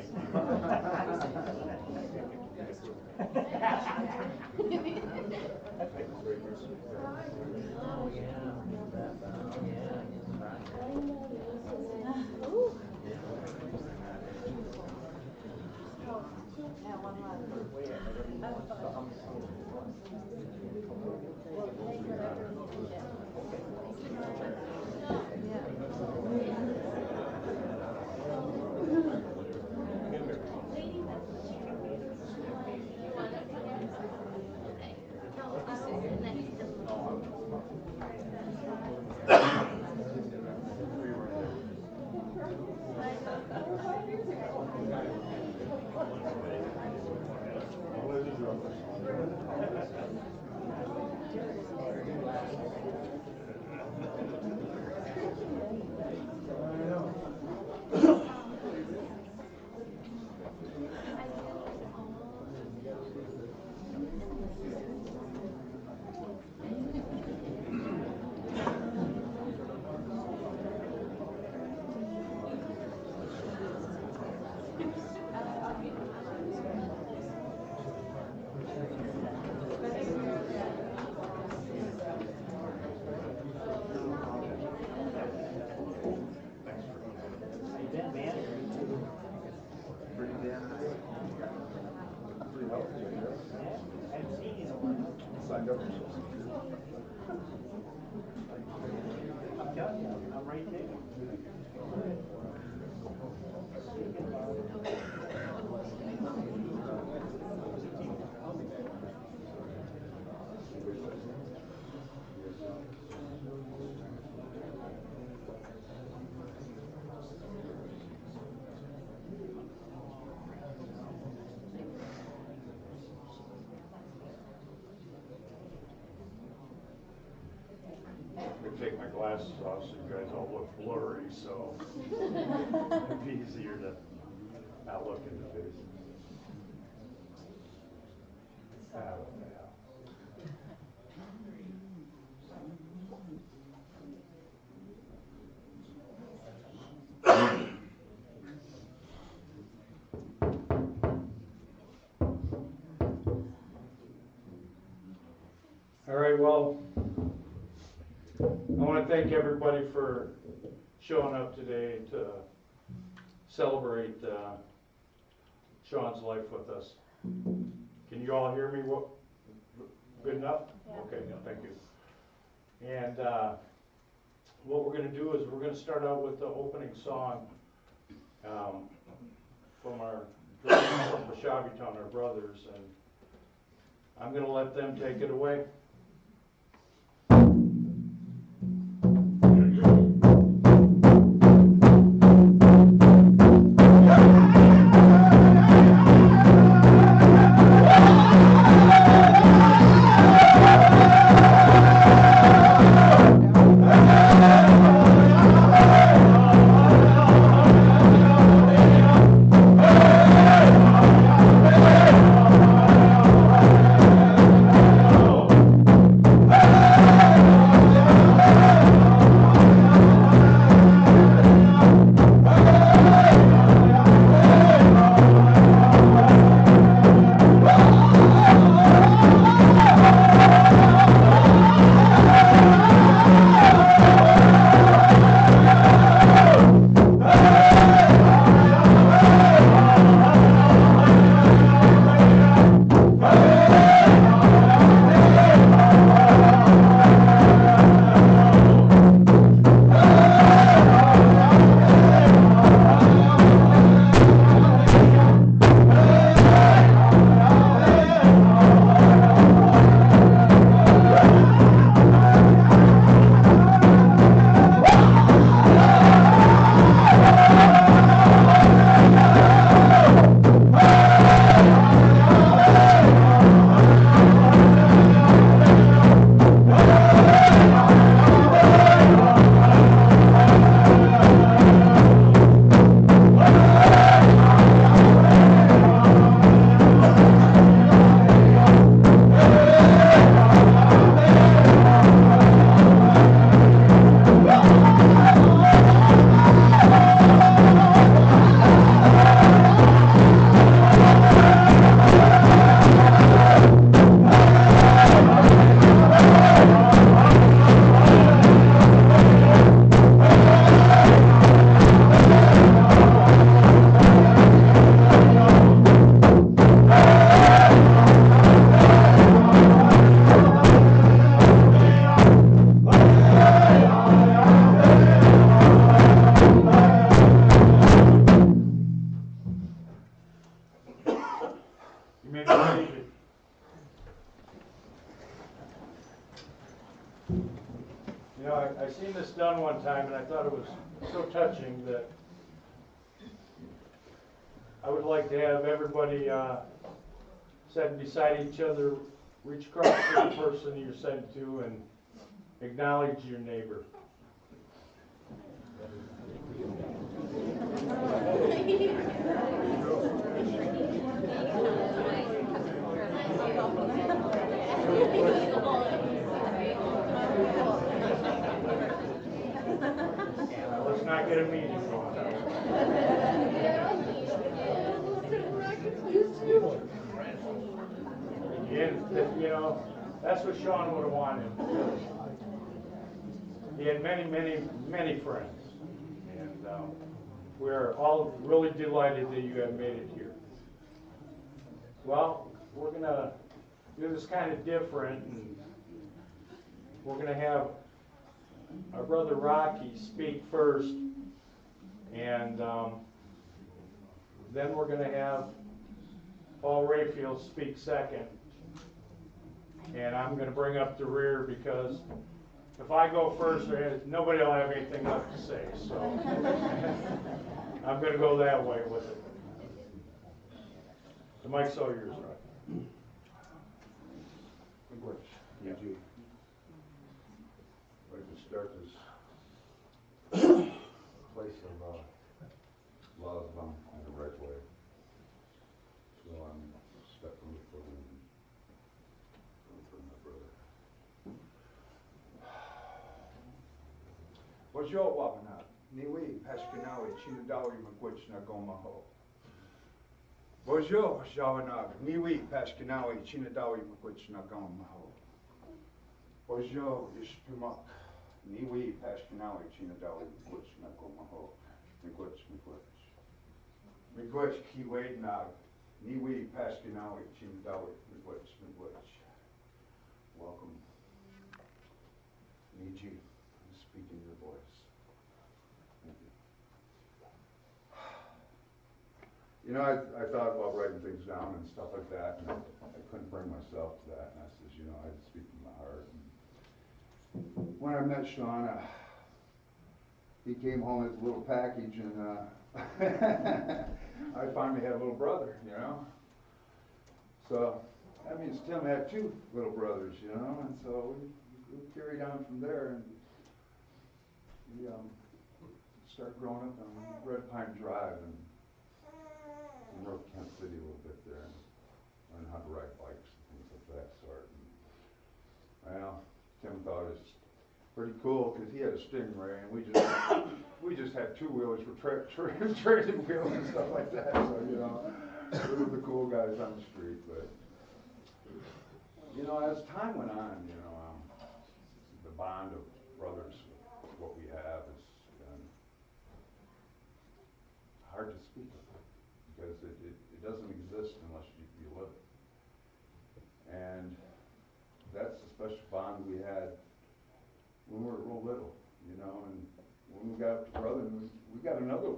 thank you. I'm right there. Take my glasses off so you guys all look blurry, so it'd be easier to not look in the face. All right, well, I want to thank everybody for showing up today to celebrate Shawn's life with us. Can you all hear me? Good enough? Yeah. Okay, thank you. And what we're going to do is we're going to start out with the opening song from our from Bashaviton, our brothers, and I'm going to let them take it away. I seen this done one time, and I thought it was so touching that I would like to have everybody sitting beside each other, reach across to the person you're sent to, and acknowledge your neighbor. Let's not get a meeting going on. And, you know, that's what Shawn would have wanted. He had many, many, many friends. And we're all really delighted that you have made it here. Well, we're going to do this kind of different. And we're going to have our brother Rocky speak first. And then we're going to have Paul Rayfield speak second. And I'm going to bring up the rear because if I go first, nobody will have anything left to say. So I'm going to go that way with it. The mic's all yours, right? English. Yeah. I'd like to start this place of love in the right way. So I'm stepping forward for my brother. Bonjour, Wabana. Niwi, Pashkinawi, Chinadawi, Magwich, Nagomaho. Bonjour, Shawanag. Niwi, Pashkinawi, Chinadawi, Magwich, Nagomaho. Bonjour, Ishpimak. Niwi, Pashkinawi, Chinadawi, Magwich, Nagomaho. Magwich, Magwich. Magwich, Kiwade Nag. Niwi, Pashkinawi, Chinadawi, Magwich, Magwich. Welcome. Niji, I'm speaking your voice. Thank you. You know, I thought about writing things down and stuff like that, and I couldn't bring myself to that. And I says, you know, I'd speak from my heart. And when I met Shawn, he came home with a little package, and I finally had a little brother, you know. So that means Tim had two little brothers, you know, and so we carried on from there, and we started growing up on Red Pine Drive and in North Kent City a little bit there, and learned how to ride bikes and things of that sort. And, well, Tim thought it was pretty cool because he had a Stingray, and we just had two-wheelers for trailing wheels and stuff like that. So, you know, we were the cool guys on the street. But, you know, as time went on, you know, the bond of brothers, what we have, has been hard to speak of because it doesn't exist unless you live it. And that's the special bond we had when we were real little, you know, and when we got up to brother, we got another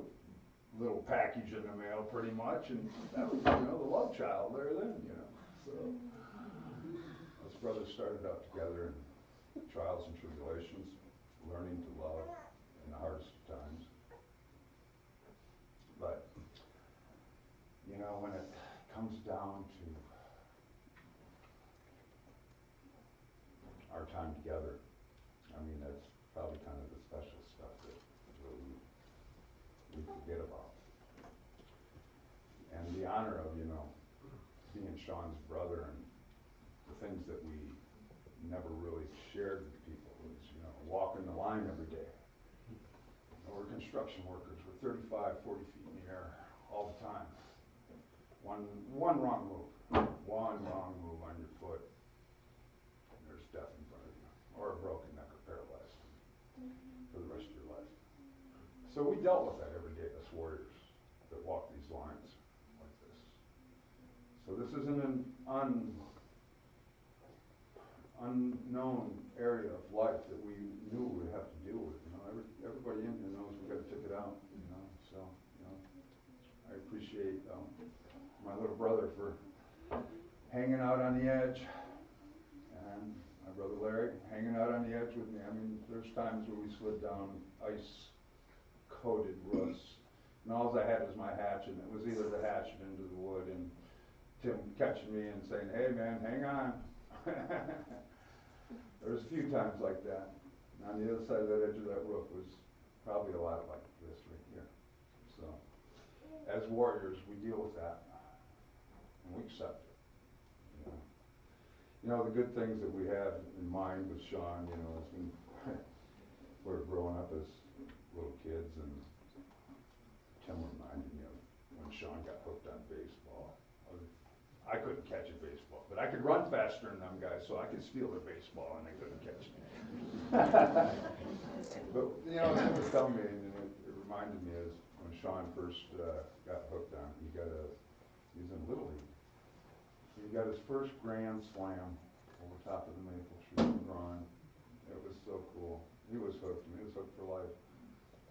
little package in the mail pretty much, and that was, you know, the love child there then, you know. So us brothers started out together in trials and tribulations, learning to love in the hardest of times. But, you know, when it comes down to our time together, I mean, that's probably kind of the special stuff that really we forget about. And the honor of, you know, being Shawn's brother and the things that we never really shared with people was, you know, walking the line every day. We're construction workers. We're 35, 40 feet in the air all the time. One wrong move on your foot, and there's death in front of you, or a broken neck or paralyzed for the rest of your life. So we dealt with that every day as warriors that walk these lines like this. So this isn't an unknown area of life that we knew we would have to deal with. You know, everybody in here knows we got to take it out. You know, so you know, I appreciate my little brother for hanging out on the edge, and I my brother Larry, hanging out on the edge with me. I mean, there's times where we slid down ice-coated roofs, and all I had was my hatchet, and it was either the hatchet into the wood, and Tim catching me and saying, "Hey man, hang on." There was a few times like that. And on the other side of that edge of that roof was probably a lot like this right here. So, as warriors, we deal with that, and we accept it. You know, the good things that we have in mind with Shawn, you know, as we were growing up as little kids, and Tim reminded me of when Shawn got hooked on baseball. I couldn't catch a baseball, but I could run faster than them guys, so I could steal their baseball and they couldn't catch me. But, you know, Tim was telling me, and it reminded me is when Shawn first got hooked on, he was in Little League. He got his first grand slam over top of the maple tree and drawn. It was so cool. He was hooked, and he was hooked for life.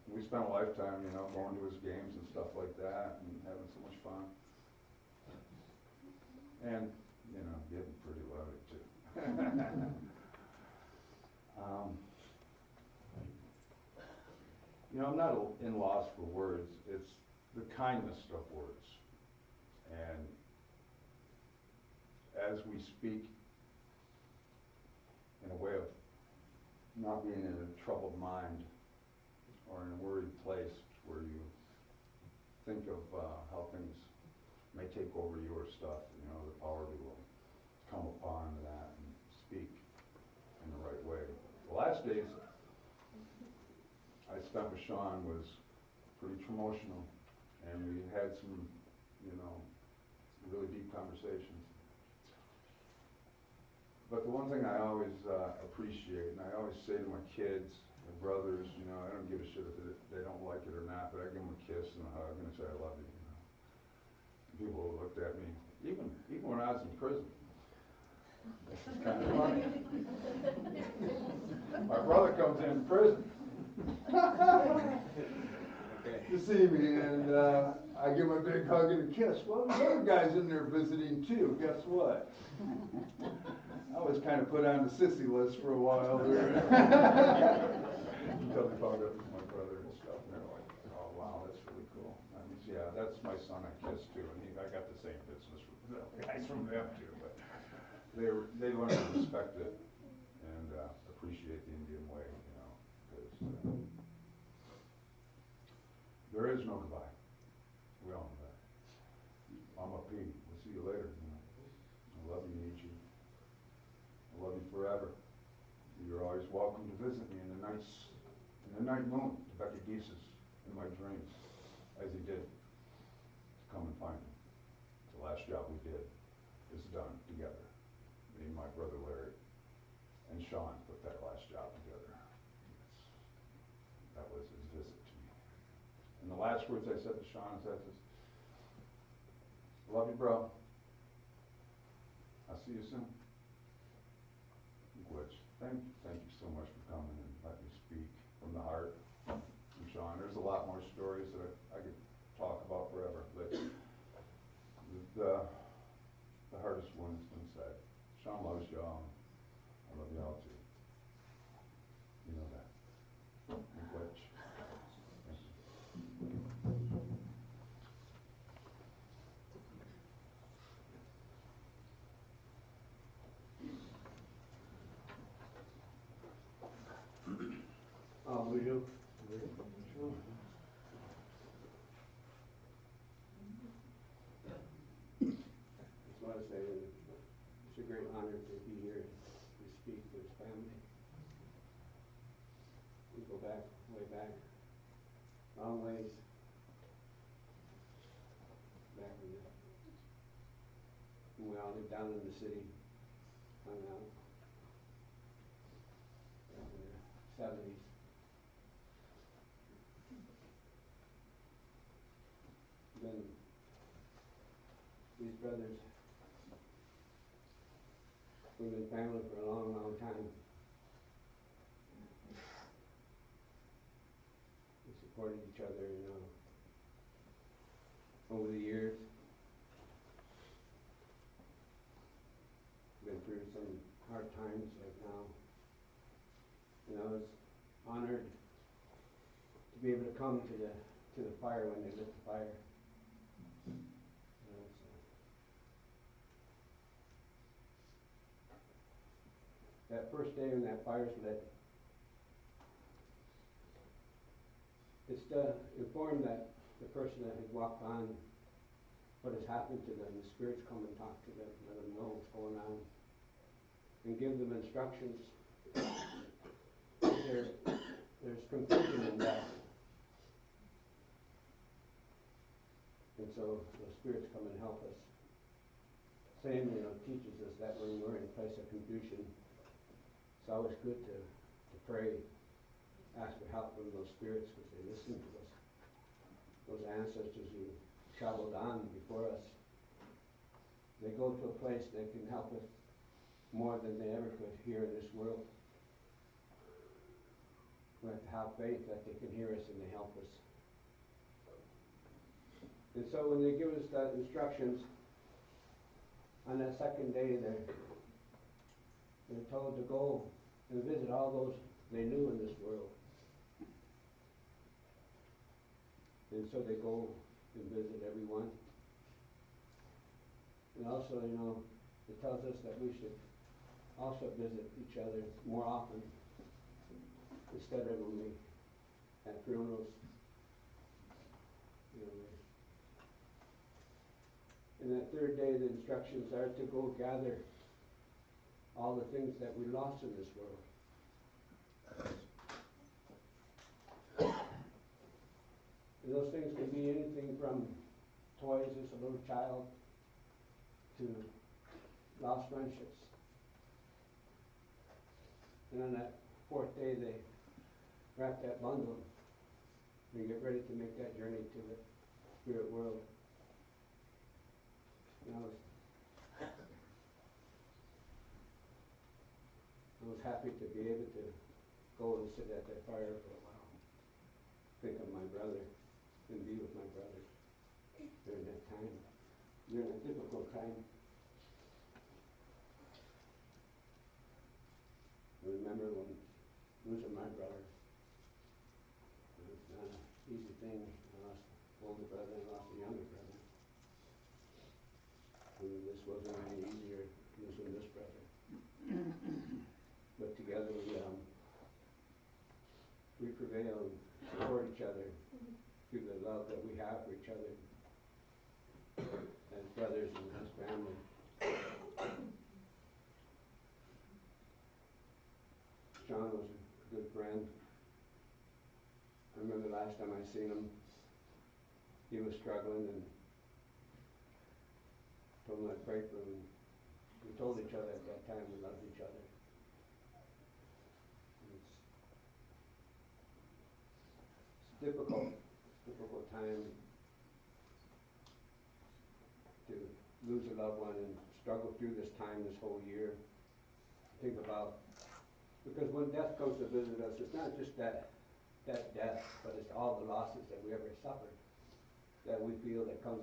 We spent a lifetime, you know, going to his games and stuff like that and having so much fun. And, you know, getting pretty loaded too. You know, I'm not in loss for words. It's the kindness of words. And as we speak in a way of not being in a troubled mind or in a worried place where you think of how things may take over your stuff, you know, the power to come upon that and speak in the right way. The last days I spent with Shawn was pretty emotional, and we had some, you know, really deep conversations. But the one thing I always appreciate, and I always say to my kids, my brothers, you know, I don't give a shit if they don't like it or not, but I give them a kiss and a hug and I say I love you. You know? People looked at me, even when I was in prison. This is kind of funny. My brother comes in prison to see me, and I give him a big hug and a kiss. Well, the other guy's in there visiting too. Guess what? I was kind of put on the sissy list for a while there. Until they found out it was my brother and stuff, and they're like, "Oh wow, that's really cool." I mean, yeah, that's my son I kissed too, and I got the same business from the guys from them too. But they learned to respect it and appreciate the Indian way, you know, because there is no goodbye. We all know that. I'm a P. We'll see you later. You know. I love you, need you. I love you forever. You're always welcome to visit me in the night moon, to Becky Geese's in my dreams, as he did, to come and find me. The last job we did is done together. Me and my brother Larry and Shawn put that last job together. That was his visit to me. And the last words I said to Shawn is I said, "Love you, bro. I'll see you soon." Which, thank you so much for coming and letting me speak from the heart. And Shawn, there's a lot more stories that I could talk about forever, but the hardest one has been said. Shawn loves y'all. I love y'all too. You know that. Which, thank you. We do. Sure. Just want to say that it's a great honor to be here to speak to his family. We go back, way back, long ways. Back when we all lived down in the city, hung out. Back in the 70s. Been these brothers, we've been family for a long, long time. We supported each other, you know, over the years. Been through some hard times like now. And I was honored to be able to come to the fire when they lit the fire. That first day when that fire's lit, it's to inform that the person that had walked on what has happened to them. The spirits come and talk to them, let them know what's going on, and give them instructions. There's confusion in that. And so the spirits come and help us. Same, teaches us that when we're in a place of confusion, it's always good to pray, ask for help from those spirits because they listen to us. Those ancestors who traveled on before us, they go to a place that can help us more than they ever could here in this world. We have to have faith that they can hear us and they help us. And so when they give us that instructions, on that second day they're told to go and visit all those they knew in this world. And so they go and visit everyone. And also, it tells us that we should also visit each other more often instead of when we at funerals. And that third day, the instructions are to go gather all the things that we lost in this world. And those things can be anything from toys as a little child to lost friendships. And on that fourth day, they wrap that bundle and get ready to make that journey to the spirit world. And I was happy to be able to go and sit at that fire for a while, think of my brother and be with my brother during that time, during a difficult time. I remember when losing my brother. It's not an easy thing. I lost an older brother and lost a younger brother. And this wasn't any easier losing this brother. But together we prevail and support each other through the love that we have for each other as brothers and as family. Shawn was a good friend. I remember the last time I seen him, he was struggling and told him I'd pray for him. We told each other at that time we loved each other. It's difficult time to lose a loved one and struggle through this time, this whole year. Think about, because when death comes to visit us, it's not just that death, but it's all the losses that we ever suffered, that we feel that comes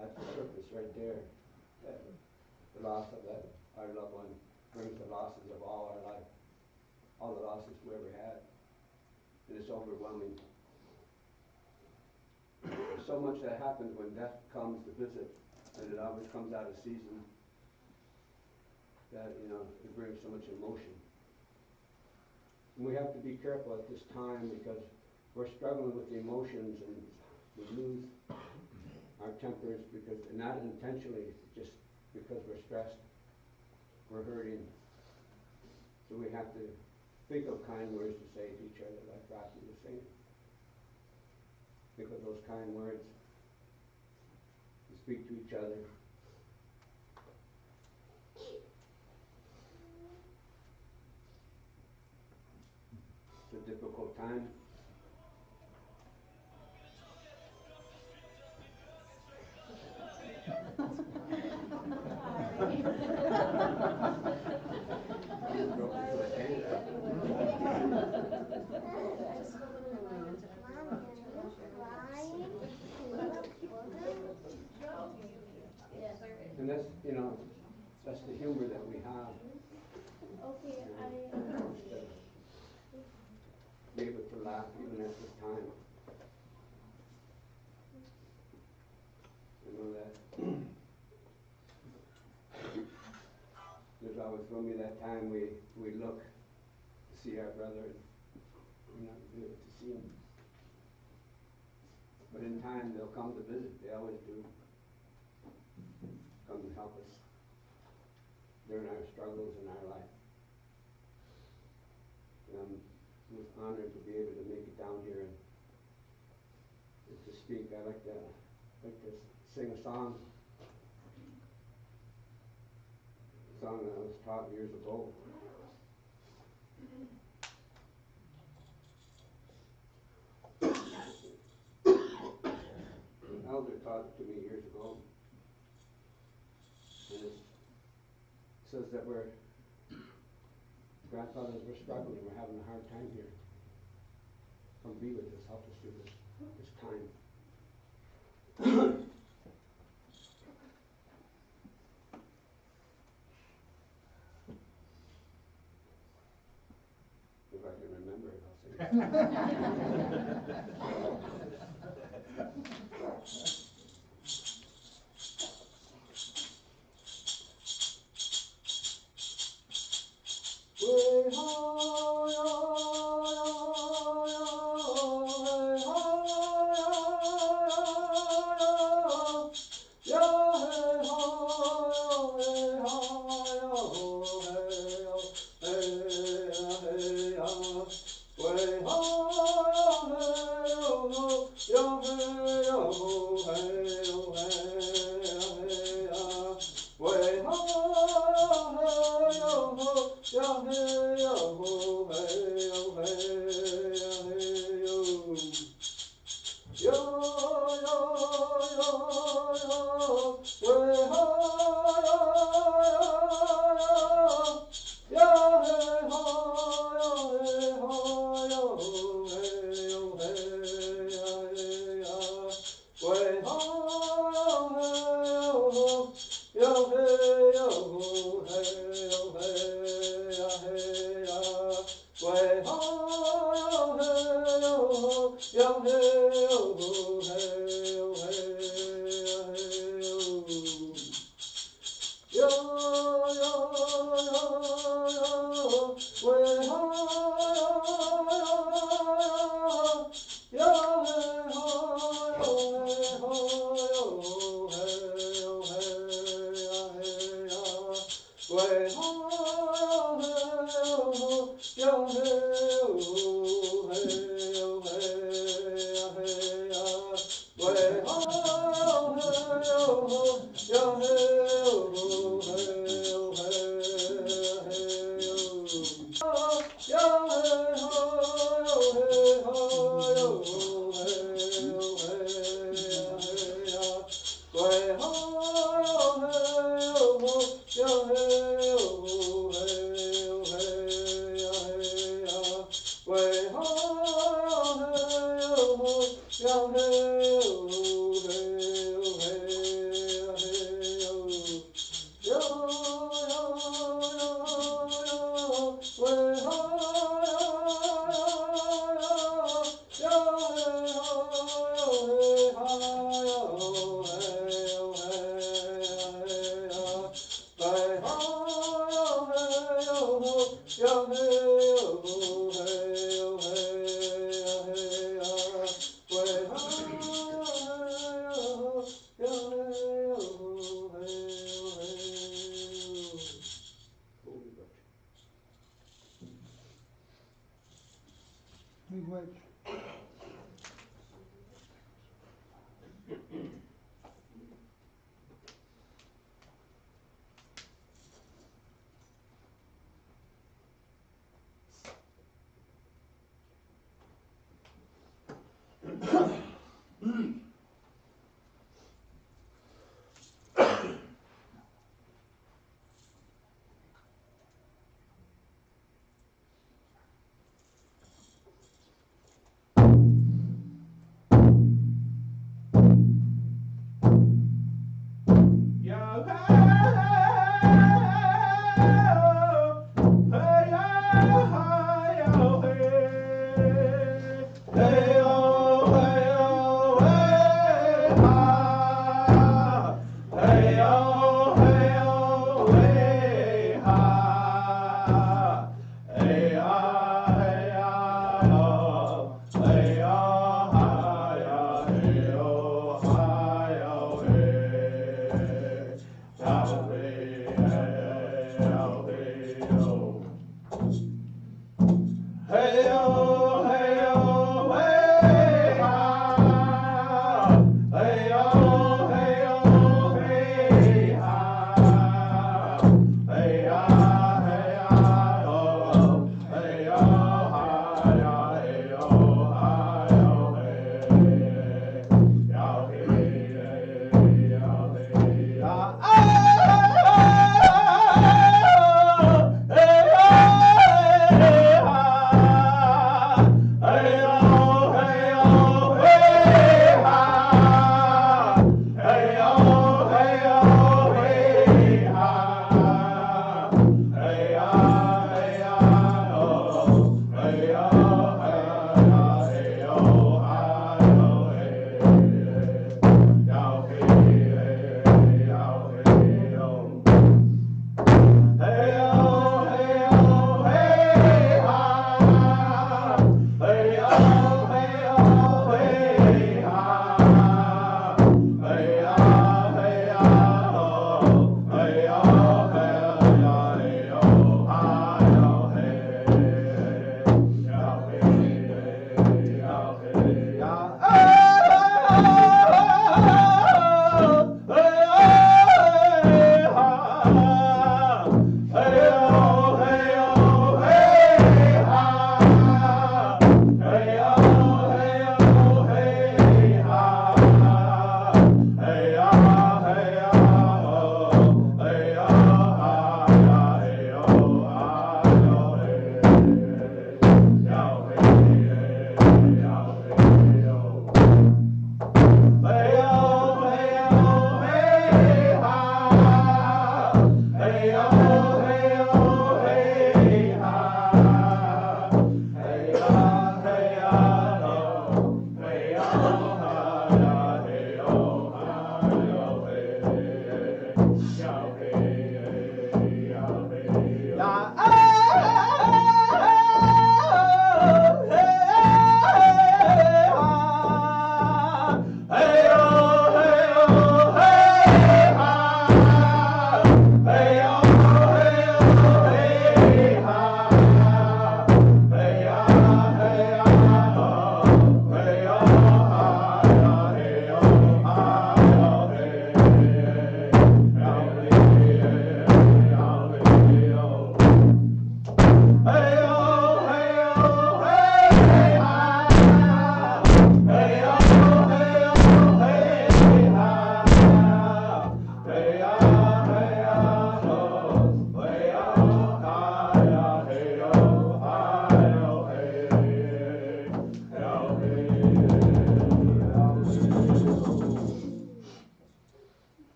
at the surface right there. That the loss of our loved one brings the losses of all our life, all the losses we ever had. And it's overwhelming. There's so much that happens when death comes to visit, and it always comes out of season, that, it brings so much emotion. And we have to be careful at this time because we're struggling with the emotions and we lose our tempers because, not intentionally, just because we're stressed, we're hurting. So we have to think of kind words to say to each other, like Rocky was saying. Think of those kind words to speak to each other. It's a difficult time. And that's the humor that we have. Okay, Be able to laugh even at this time. I know that there's always going to be that time we look to see our brother and we're not able to see him. But in time they'll come to visit, they always do. Come and help us during our struggles in our life. And I'm honored to be able to make it down here and to speak. I like to sing a song. A song that I was taught years ago. An elder taught it to me years ago. And it says that we're grandfathers were struggling, we're having a hard time here. Come be with us, help us through this time. If I can remember it, I'll sing Yo,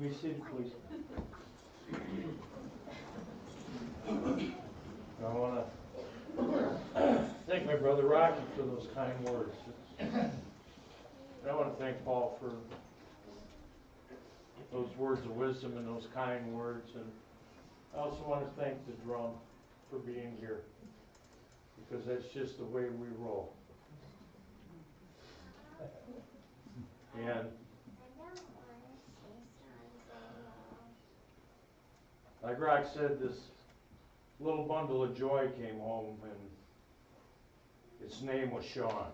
be seated, please. I want to thank my brother Rocky for those kind words. And I want to thank Paul for those words of wisdom and those kind words. And I also want to thank the drum for being here, because that's just the way we roll. And like Rock said, this little bundle of joy came home, and its name was Shawn.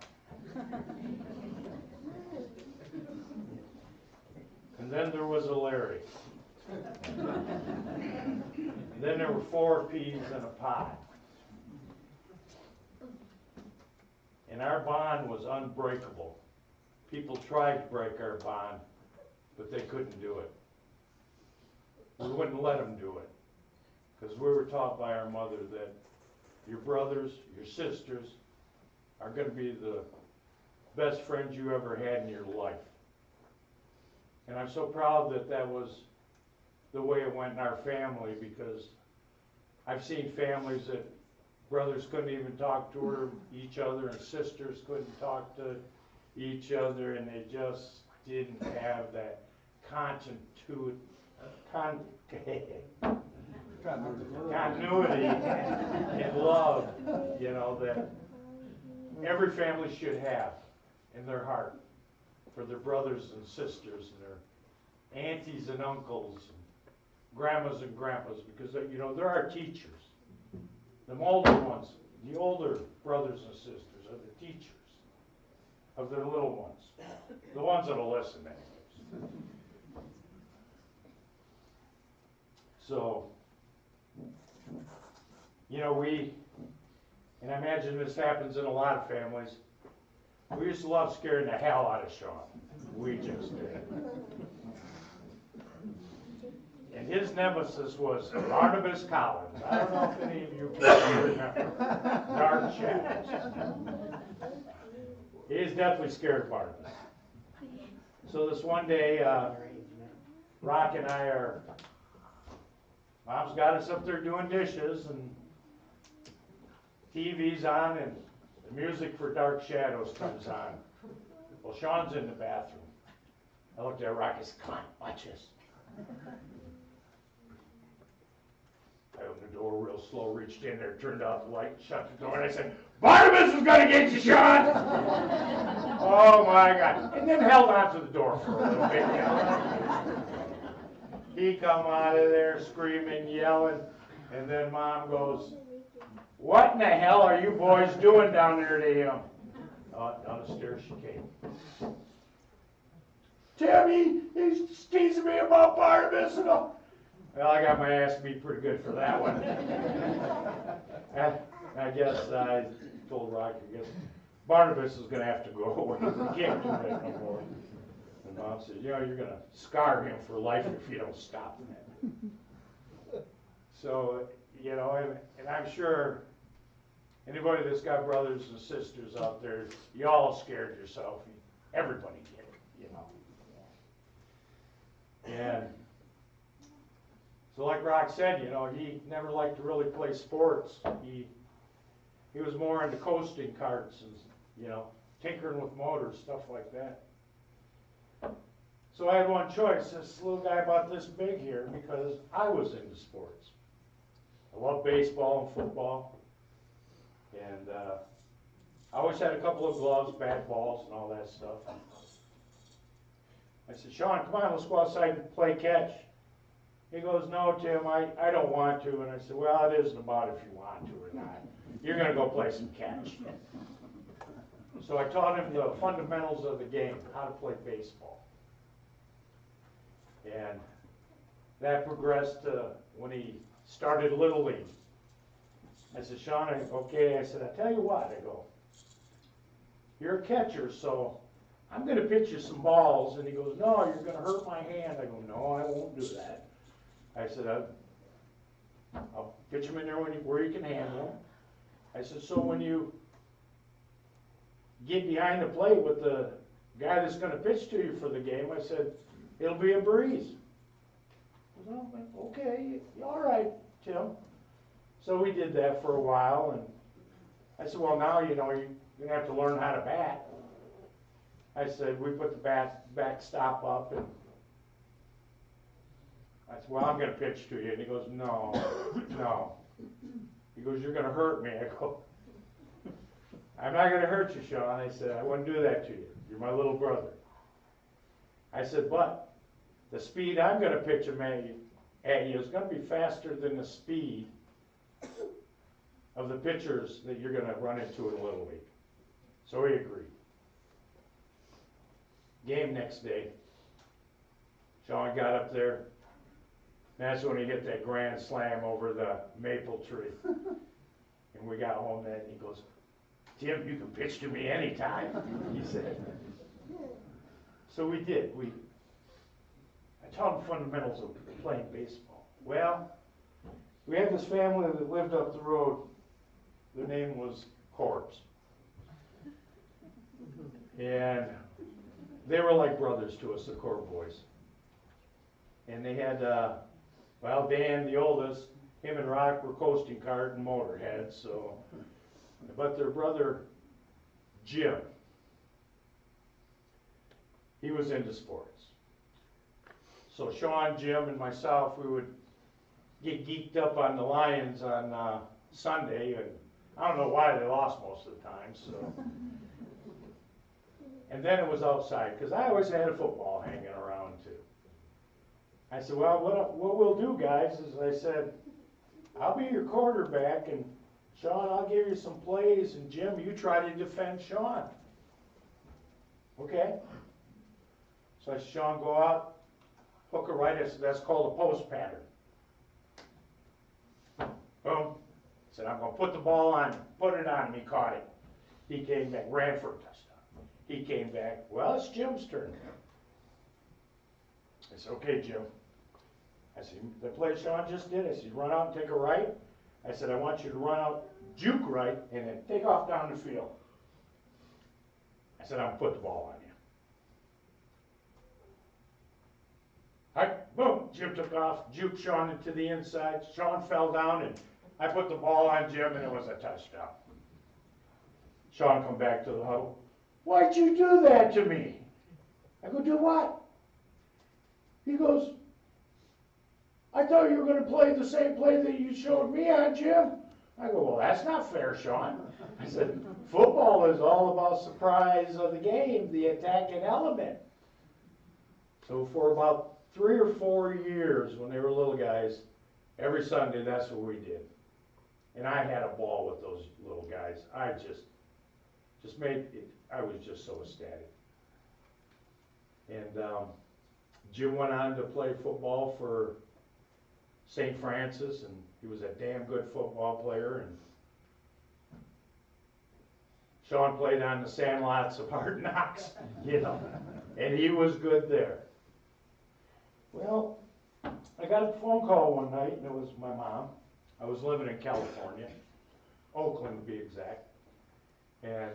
And then there was a Larry. And then there were 4 peas in a pot. And our bond was unbreakable. People tried to break our bond, but they couldn't do it. We wouldn't let them do it, because we were taught by our mother that your brothers, your sisters are going to be the best friends you ever had in your life. And I'm so proud that that was the way it went in our family, because I've seen families that brothers couldn't even talk to each other, and sisters couldn't talk to each other, and they just didn't have that continuity and love, you know, that every family should have in their heart for their brothers and sisters and their aunties and uncles and grandmas and grandpas, because, you know, they're our teachers. The older ones, the older brothers and sisters are the teachers of their little ones, the ones that'll listen anyways. So, you know, and I imagine this happens in a lot of families, we used to love scaring the hell out of Shawn. We just did. And his nemesis was Barnabas Collins. I don't know if any of you can remember Dark Shadows. He is definitely scared of Barnabas. So this one day, Rock and I Mom's got us up there doing dishes, and TV's on, and the music for Dark Shadows comes on. Well, Shawn's in the bathroom. I looked at Rock and said, "Come on, watch this." I opened the door real slow, reached in there, turned off the light, shut the door, and I said, "Barnabas is going to get you, Shawn!" Oh my God. And then held on to the door for a little bit. You know? He come out of there screaming, yelling, and then Mom goes, "What in the hell are you boys doing down there to him?" Down the stairs she came. "Timmy, he's teasing me about Barnabas." And all. Well, I got my ass beat pretty good for that one. I guess I told Rocky, I guess Barnabas is going to have to go away. We can't do that no more. And Mom said, "You know, you're going to scar him for life if you don't stop that." So, you know, and I'm sure anybody that's got brothers and sisters out there, you all scared yourself. Everybody did, you know. And so like Rock said, you know, he never liked to really play sports. He was more into coasting carts and, you know, tinkering with motors, stuff like that. So I had one choice, this little guy about this big here, because I was into sports. I love baseball and football. And I always had a couple of gloves, bat balls, and all that stuff. I said, "Shawn, come on, let's go outside and play catch." He goes, "No, Tim, I don't want to." And I said, "Well, it isn't about if you want to or not. You're going to go play some catch." So I taught him the fundamentals of the game, how to play baseball. And that progressed to when he started Little League. I said, "Shawn, okay." I said, "I tell you what," I go, "you're a catcher, so I'm going to pitch you some balls." And he goes, "No, you're going to hurt my hand." I go, "No, I won't do that." I said, I'll pitch them in there where you can handle them. I said, "So when you get behind the plate with the guy that's going to pitch to you for the game," I said, "it'll be a breeze." Well, okay, all right, Tim. So we did that for a while, and I said, well, now, you know, you're gonna have to learn how to bat. I said, we put the backstop up, and I said, well, I'm gonna pitch to you. And he goes, no, no. He goes, you're gonna hurt me. I go, I'm not gonna hurt you, Shawn. I said, I wouldn't do that to you. You're my little brother. I said, but the speed I'm gonna pitch him at you is gonna be faster than the speed of the pitchers that you're gonna run into in Little League. So he agreed. Game next day. Shawn got up there. That's when he hit that grand slam over the maple tree. And we got home then, and he goes, Tim, you can pitch to me anytime, he said. So we did. I taught him fundamentals of playing baseball. Well, we had this family that lived up the road. Their name was Corbs. And they were like brothers to us, the Corb boys. And they had, well, Dan, the oldest, him and Rock were coasting cart and motorhead, so, but their brother, Jim, he was into sports. So Shawn, Jim, and myself, we would get geeked up on the Lions on Sunday, and I don't know why they lost most of the time, so. And then it was outside, because I always had a football hanging around too. I said, well, what we'll do, guys, is I said, I'll be your quarterback, and Shawn, I'll give you some plays, and Jim, you try to defend Shawn. Okay? So I said, Shawn, go out, hook a right, that's called a post pattern. Boom. I said, I'm going to put the ball on him, put it on him, he caught it. He came back, ran for a touchdown. He came back, well, it's Jim's turn. I said, okay, Jim. I said, the play Shawn just did, I said, run out and take a right. I said, I want you to run out, juke right, and then take off down the field. I said, I'm going to put the ball on you. All right, boom, Jim took off, juked Shawn into the inside. Shawn fell down, and I put the ball on Jim, and it was a touchdown. Shawn come back to the huddle. Why'd you do that to me? I go, do what? He goes, I thought you were going to play the same play that you showed me on, Jim. I go, well, that's not fair, Shawn. I said, football is all about surprise of the game, the attacking element. So for about 3 or 4 years, when they were little guys, every Sunday, that's what we did. And I had a ball with those little guys. I just made it, I was just so ecstatic. And Jim went on to play football for St. Francis, and he was a damn good football player. And Shawn played on the sandlots of Hard Knocks, you know, and he was good there. Well, I got a phone call one night, and it was my mom. I was living in California, Oakland to be exact. And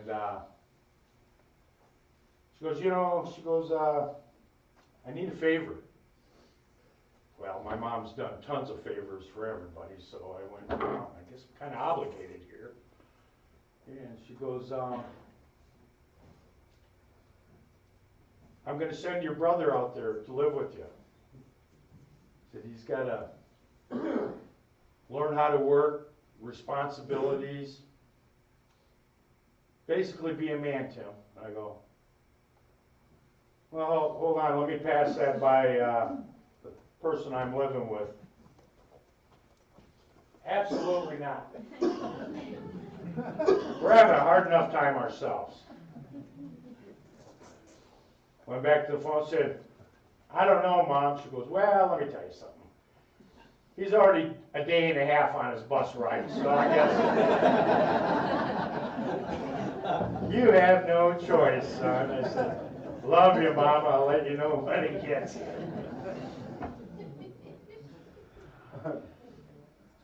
she goes, you know, I need a favor. Well, my mom's done tons of favors for everybody, so I went, well, I guess I'm kind of obligated here. And she goes, I'm going to send your brother out there to live with you. Said he's got to learn how to work, responsibilities, basically be a man, Tim. I go, well, hold on, let me pass that by the person I'm living with. Absolutely not. We're having a hard enough time ourselves. Went back to the phone, said, I don't know, Mom. She goes, well, let me tell you something. He's already a day and a half on his bus ride, so I guess you have no choice, son. I said, love you, Mom. I'll let you know when he gets here.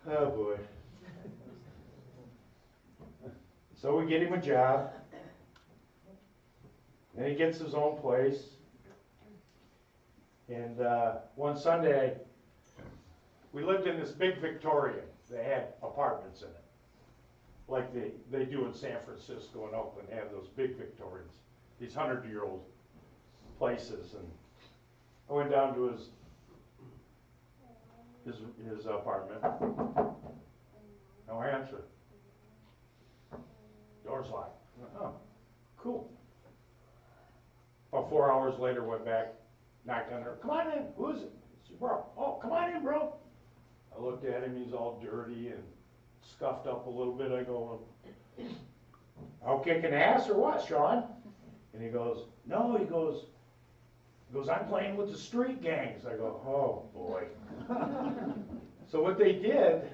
Oh, boy. So we get him a job. Then he gets his own place. And one Sunday, we lived in this big Victorian. They had apartments in it, like they do in San Francisco and Oakland. They have those big Victorians, these 100-year-old places. And I went down to his apartment. No answer. Door's locked. Oh, cool. About 4 hours later, went back, knocked on her. Come on in. Who is it? It's bro. Oh, come on in, bro. I looked at him. He's all dirty and scuffed up a little bit. I go, "Out kicking ass or what, Shawn?" And he goes, "No." He goes, "I'm playing with the street gangs." I go, "Oh boy." So what they did,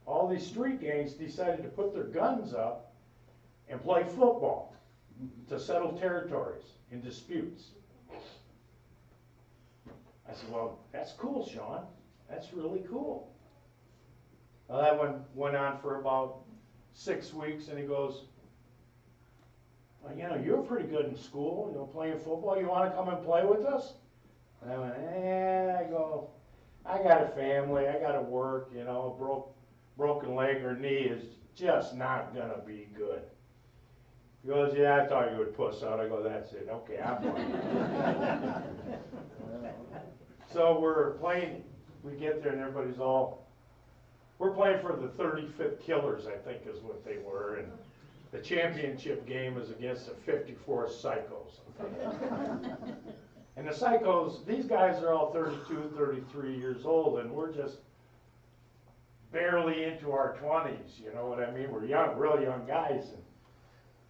all these street gangs decided to put their guns up and play football to settle territories and disputes. I said, "Well, that's cool, Shawn. That's really cool." Well, that one went on for about 6 weeks, and he goes, "Well, you know, you're pretty good in school, you know, playing football. You want to come and play with us?" And I went, I go, "I got a family, I got to work, you know, a broken leg or knee is just not going to be good." He goes, "Yeah, I thought you would puss out." I go, "That's it. Okay, I'm fine." So we're playing, we get there and everybody's we're playing for the 35th Killers, I think is what they were, and the championship game is against the 54 Psychos. And the Psychos, these guys are all 32, 33 years old, and we're just barely into our 20s, you know what I mean? We're young, real young guys, and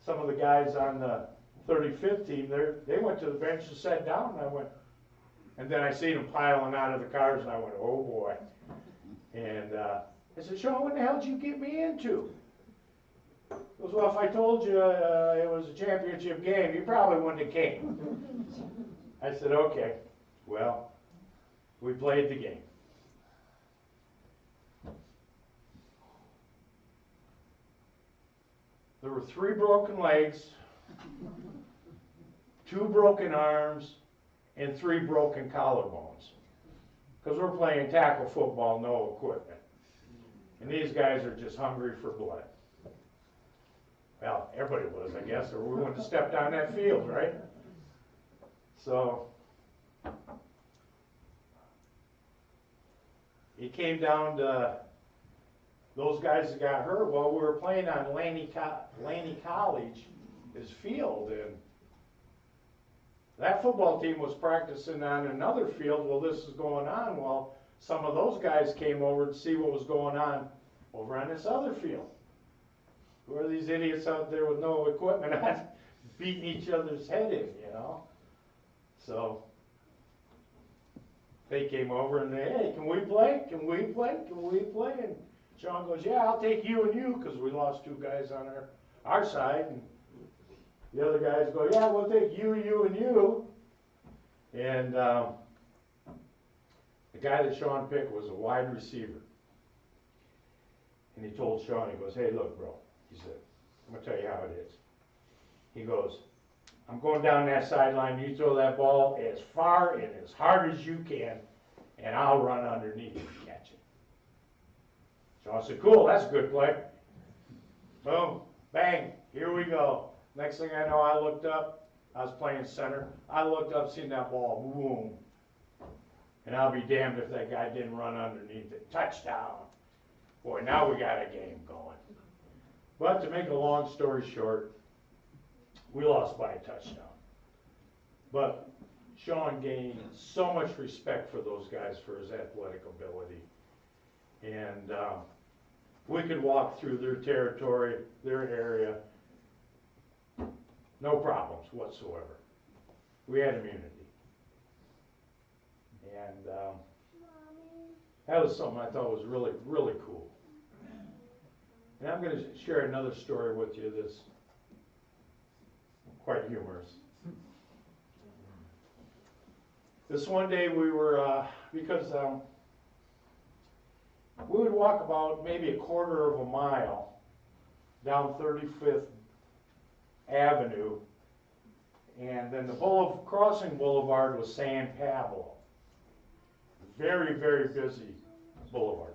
some of the guys on the 35th team, they went to the bench and sat down, and then I seen them piling out of the cars, and I went, "Oh boy." And I said, "Shawn, what the hell did you get me into?" He goes, "Well, if I told you it was a championship game, you probably wouldn't have came." I said, "Okay." Well, we played the game. There were 3 broken legs, 2 broken arms, and 3 broken collarbones. Because we're playing tackle football, no equipment. And these guys are just hungry for blood. Well, everybody was, I guess, or we wouldn't have stepped on that field, right? So it came down to those guys that got hurt. Well, we were playing on Laney College's field, and that football team was practicing on another field while this is going on. Well, some of those guys came over to see what was going on over on this other field. Who are these idiots out there with no equipment on, beating each other's head in, you know? So they came over and they, "Hey, can we play? Can we play? Can we play?" And Shawn goes, "Yeah, I'll take you and you," because we lost 2 guys on our side. And the other guys go, "Yeah, we'll take you, you, and you." And the guy that Shawn picked was a wide receiver. And he told Shawn, he goes, "Hey, look, bro," he said, "I'm going to tell you how it is." He goes, "I'm going down that sideline, you throw that ball as far and as hard as you can, and I'll run underneath and catch it." Shawn said, "Cool, that's a good play." Boom, bang, here we go. Next thing I know, I looked up, I was playing center, I looked up, seen that ball, boom. And I'll be damned if that guy didn't run underneath it. Touchdown. Boy, now we got a game going. But to make a long story short, we lost by a touchdown. But Shawn gained so much respect for those guys for his athletic ability. And we could walk through their territory, their area, no problems whatsoever. We had immunity. And that was something I thought was really, really cool. And I'm going to share another story with you that's quite humorous. This one day we were, because we would walk about maybe a quarter of a mile down 35th Avenue, and then the crossing boulevard was San Pablo. Very, very busy Boulevard.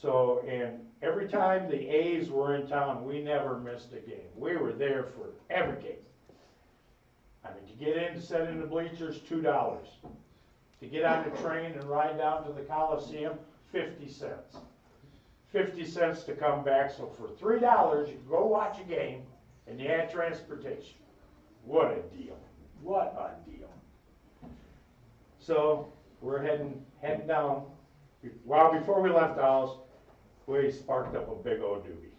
So, and every time the A's were in town, we never missed a game. We were there for every game. I mean, to get in, to sit in the bleachers, $2. To get on the train and ride down to the Coliseum, 50 cents. 50 cents to come back, so for $3, you can go watch a game, and you had transportation. What a deal. What a deal. So, we're heading down. Well, before we left the house, we sparked up a big old doobie.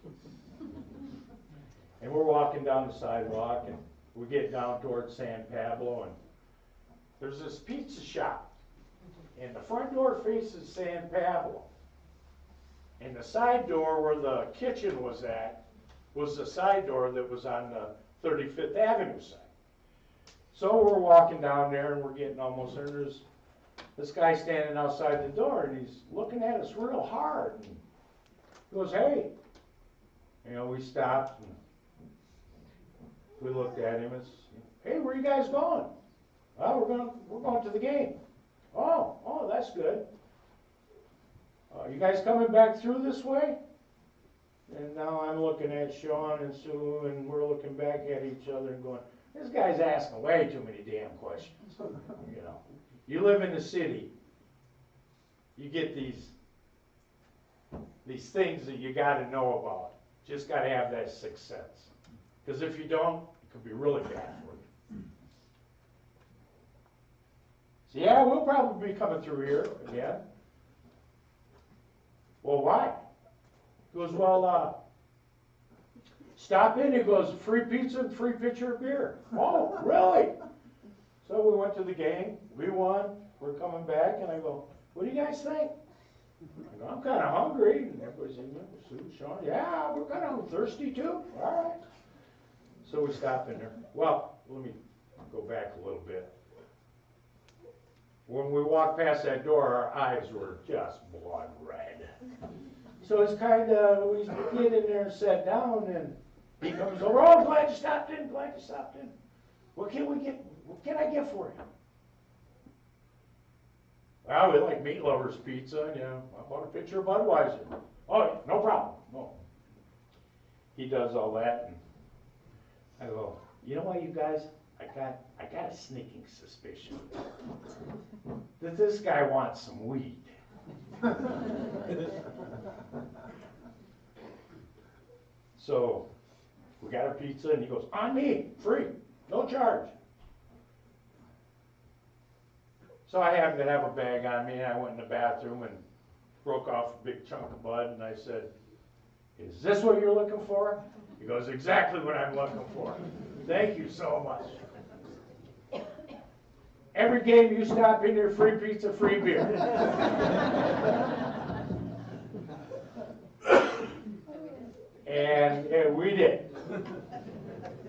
And we're walking down the sidewalk, and we get down towards San Pablo, and there's this pizza shop. And the front door faces San Pablo. And the side door where the kitchen was at was the side door that was on the 35th Avenue side. So we're walking down there, and we're getting almost there. There's this guy standing outside the door, and he's looking at us real hard. And he goes, "Hey." You know, we stopped, and we looked at him and said, "Hey, where are you guys going?" "Well, we're going to the game." Oh, that's good. You guys coming back through this way?" And now I'm looking at Shawn and Sue, and we're looking back at each other and going, this guy's asking way too many damn questions. You know, you live in the city, you get these things that you got to know about. Just got to have that sixth sense. Because if you don't, it could be really bad for you. So yeah, we'll probably be coming through here again. Well, why? He goes, well, stop in. He goes, free pizza and free pitcher of beer. Oh, really? So we went to the game. We won. We're coming back, and I go, what do you guys think? I go, I'm kind of hungry. And everybody's in there. Sue, Shawn, yeah, we're kind of thirsty too. All right. So we stopped in there. Well, let me go back a little bit. When we walked past that door, our eyes were just blood red. So it's kind of, we get in there and sat down, and he comes over, oh, glad you stopped in, glad you stopped in. What can I get for you? Well, we like meat lovers pizza, and, you know, I bought a pitcher of Budweiser. Oh, yeah, no problem. No. He does all that, and I go, you know what, you guys? I got a sneaking suspicion that this guy wants some weed. So we got our pizza, and he goes, on me, free, no charge. So I happened to have a bag on me, and I went in the bathroom and broke off a big chunk of bud, and I said, is this what you're looking for? He goes, exactly what I'm looking for. Thank you so much. Every game you stop in here, free pizza, free beer. And we did.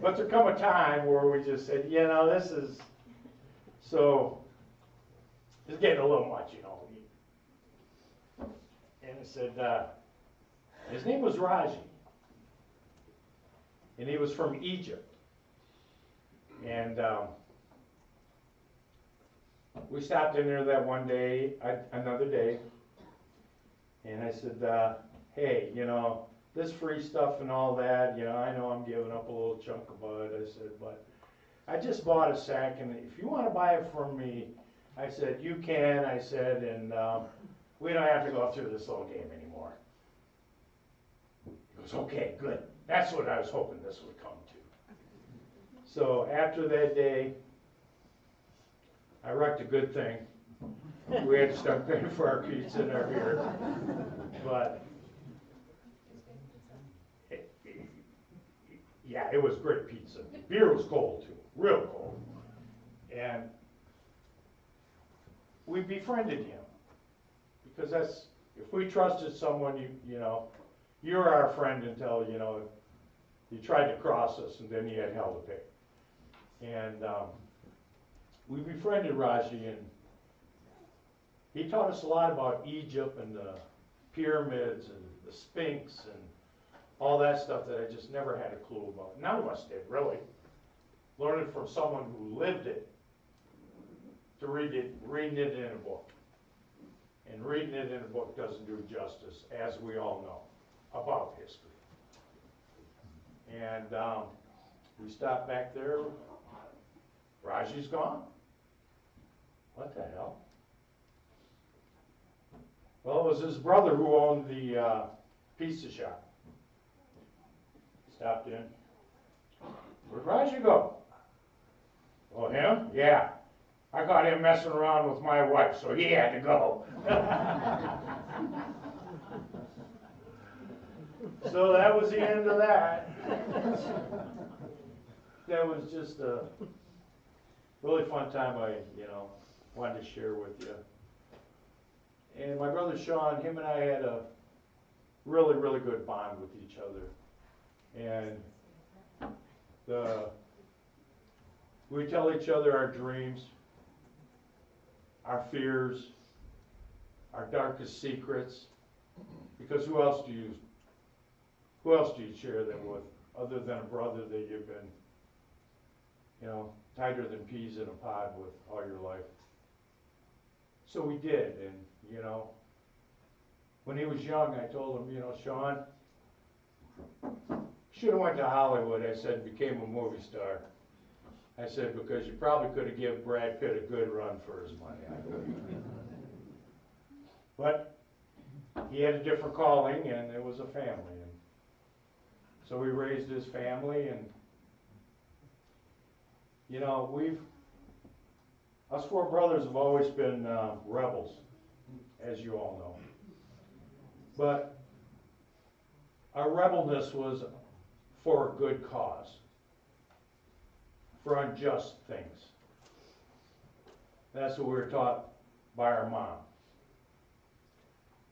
But there come a time where we just said, you know, this is, so, it's getting a little much, you know. And I said, his name was Raji. And he was from Egypt. And we stopped in there that one day, another day, and I said, hey, you know, this free stuff and all that, you know, I know I'm giving up a little chunk of bud, I said, but I just bought a sack, and if you want to buy it from me, I said, you can, I said, and we don't have to go through this little game anymore. He goes, okay, good. That's what I was hoping this would come to. So after that day, I wrecked a good thing. We had to start paying for our pizza and our beer. But, yeah, it was great pizza. Beer was cold, too, real cold. And we befriended him. Because that's, if we trusted someone, you know, you're our friend until, you know, you tried to cross us, and then you had hell to pay. And we befriended Raji, and he taught us a lot about Egypt and the pyramids and the Sphinx and all that stuff that I just never had a clue about. None of us did, really. Learning from someone who lived it to reading it in a book. And reading it in a book doesn't do justice, as we all know, about history. And we stopped back there. Raji's gone. What the hell? Well, it was his brother who owned the pizza shop. Stopped in. Where'd Raji go? Oh, him? Yeah. I caught him messing around with my wife, so he had to go. So that was the end of that. That was just a really fun time I, wanted to share with you. And my brother Shawn, him and I had a really, really good bond with each other. And we tell each other our dreams, our fears, our darkest secrets, because who else do you share them with other than a brother that you've been, tighter than peas in a pod with all your life? So we did, and when he was young, I told him, Shawn, should have went to Hollywood. I said, became a movie star. I said, because you probably could have given Brad Pitt a good run for his money. But he had a different calling, and it was a family. And so we raised his family, and us four brothers have always been rebels, as you all know. But our rebelness was for a good cause, for unjust things. That's what we were taught by our mom.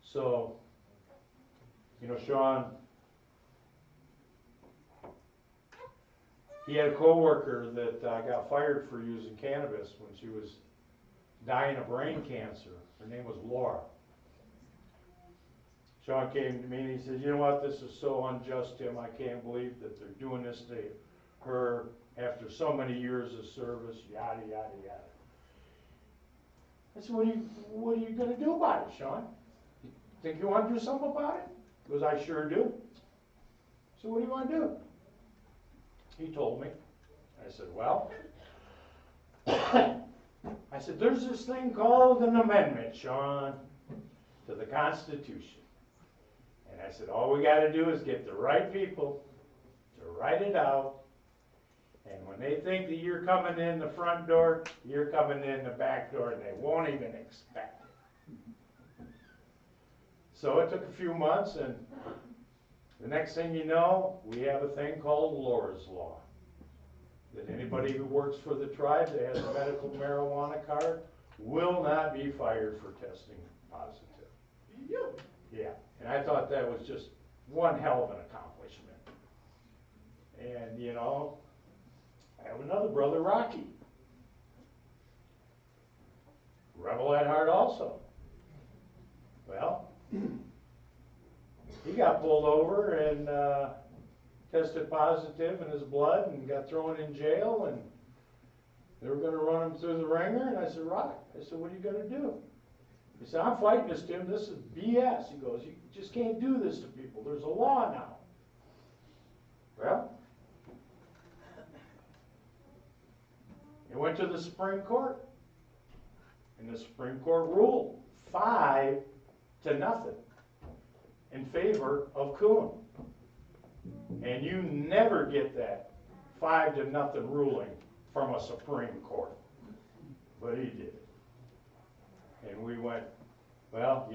So, Shawn, he had a coworker that got fired for using cannabis when she was dying of brain cancer. Her name was Laura. Shawn came to me and he said, you know what, this is so unjust, Tim. I can't believe that they're doing this to her after so many years of service, yada, yada, yada. I said, what are you going to do about it, Shawn? You think you want to do something about it? He goes, I sure do. So what do you want to do? He told me. I said, well, I said, there's this thing called an amendment, Shawn, to the Constitution. And I said, all we got to do is get the right people to write it out. And when they think that you're coming in the front door, you're coming in the back door, and they won't even expect it. So it took a few months, and the next thing you know, we have a thing called Laura's Law. That anybody who works for the tribe that has a medical marijuana card will not be fired for testing positive. Yeah, and I thought that was just one hell of an accomplishment. And I have another brother, Rocky. Rebel at heart also. Well, he got pulled over and tested positive in his blood and got thrown in jail, and they were going to run him through the ringer. And I said, Rock, I said, what are you going to do? He said, I'm fighting this, Tim. This is BS. He goes, you just can't do this to people. There's a law now. Well, it went to the Supreme Court, and the Supreme Court ruled 5-0 in favor of Koon. And you never get that 5-0 ruling from a Supreme Court. But he did. And we went, well,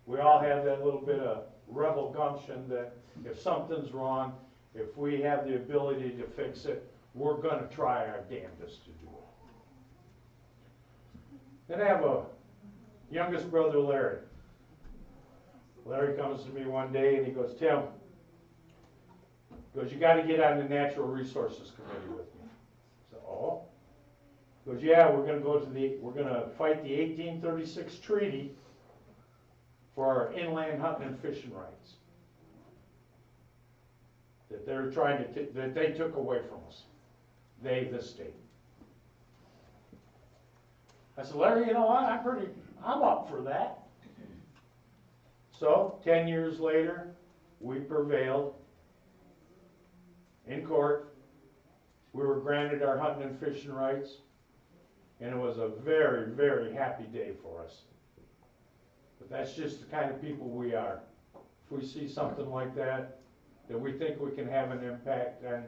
we all have that little bit of rebel gumption that if something's wrong, if we have the ability to fix it, we're going to try our damnedest to do it. Then I have a youngest brother, Larry. Larry comes to me one day and he goes, Tim, he goes, you got to get on the Natural Resources Committee with me. So, oh. He goes, yeah, we're going to fight the 1836 treaty for our inland hunting and fishing rights that they're trying to that they took away from us. They, the state. I said, Larry, I'm up for that. So, 10 years later, we prevailed in court. We were granted our hunting and fishing rights, and it was a very, very happy day for us. But that's just the kind of people we are. If we see something like that we think we can have an impact, then,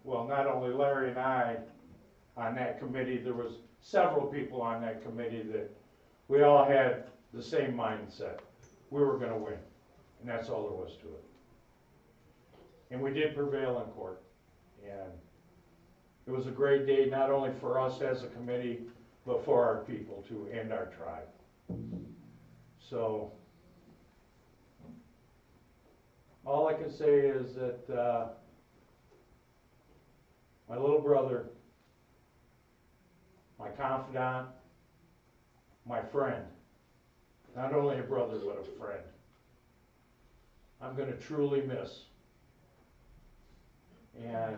well, not only Larry and I on that committee, there was several people on that committee that we all had the same mindset. We were going to win, and that's all there was to it. And we did prevail in court, and it was a great day, not only for us as a committee, but for our people too, and our tribe. So, all I can say is that my little brother, my confidant, my friend, not only a brother but a friend, I'm going to truly miss. And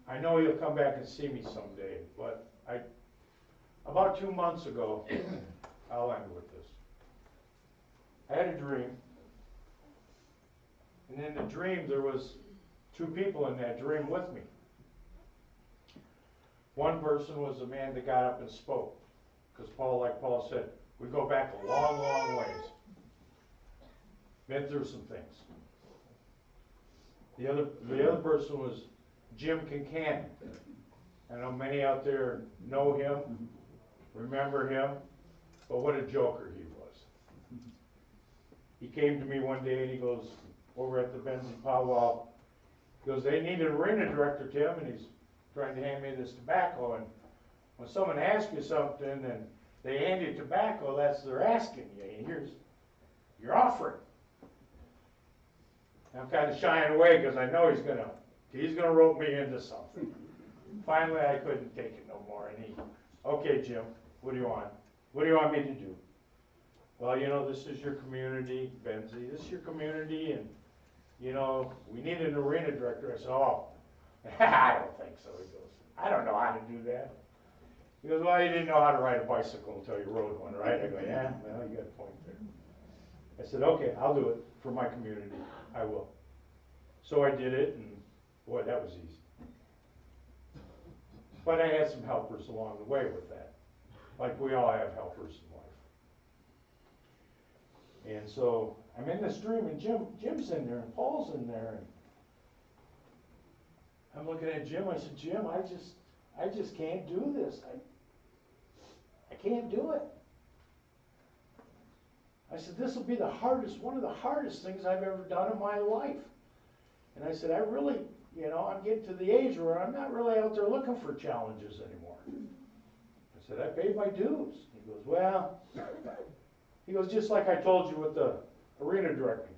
I know he'll come back and see me someday, but about 2 months ago, I'll end with this. I had a dream, and in the dream there was 2 people in that dream with me. One person was the man that got up and spoke, because like Paul said, we go back a long, long ways. Been through some things. The other person was Jim Kincannon. I know many out there know him, remember him, but what a joker he was. He came to me one day and he goes, over at the Benzie powwow, he goes, they need an arena director, Tim, and he's trying to hand me this tobacco, and when someone asks you something and they hand you tobacco, that's they're asking you, and here's your offering. I'm kind of shying away because I know he's gonna rope me into something. Finally, I couldn't take it no more, and he, okay, Jim, what do you want? What do you want me to do? Well, you know, this is your community, Benzie. This is your community, and you know, we need an arena director. I said, oh, I don't think so. He goes, I don't know how to do that. He goes, well, you didn't know how to ride a bicycle until you rode one, right? I go, yeah, well, you got a point there. I said, okay, I'll do it for my community. I will. So I did it, and boy, that was easy. But I had some helpers along the way with that, like we all have helpers in life. And so I'm in this dream, and Jim's in there, and Paul's in there, and I'm looking at Jim. I said, Jim, I just can't do this. I can't do it. I said, this will be one of the hardest things I've ever done in my life. And I said, I really, you know, I'm getting to the age where I'm not really out there looking for challenges anymore. I said, I paid my dues. He goes, well, he goes, just like I told you with the arena directing.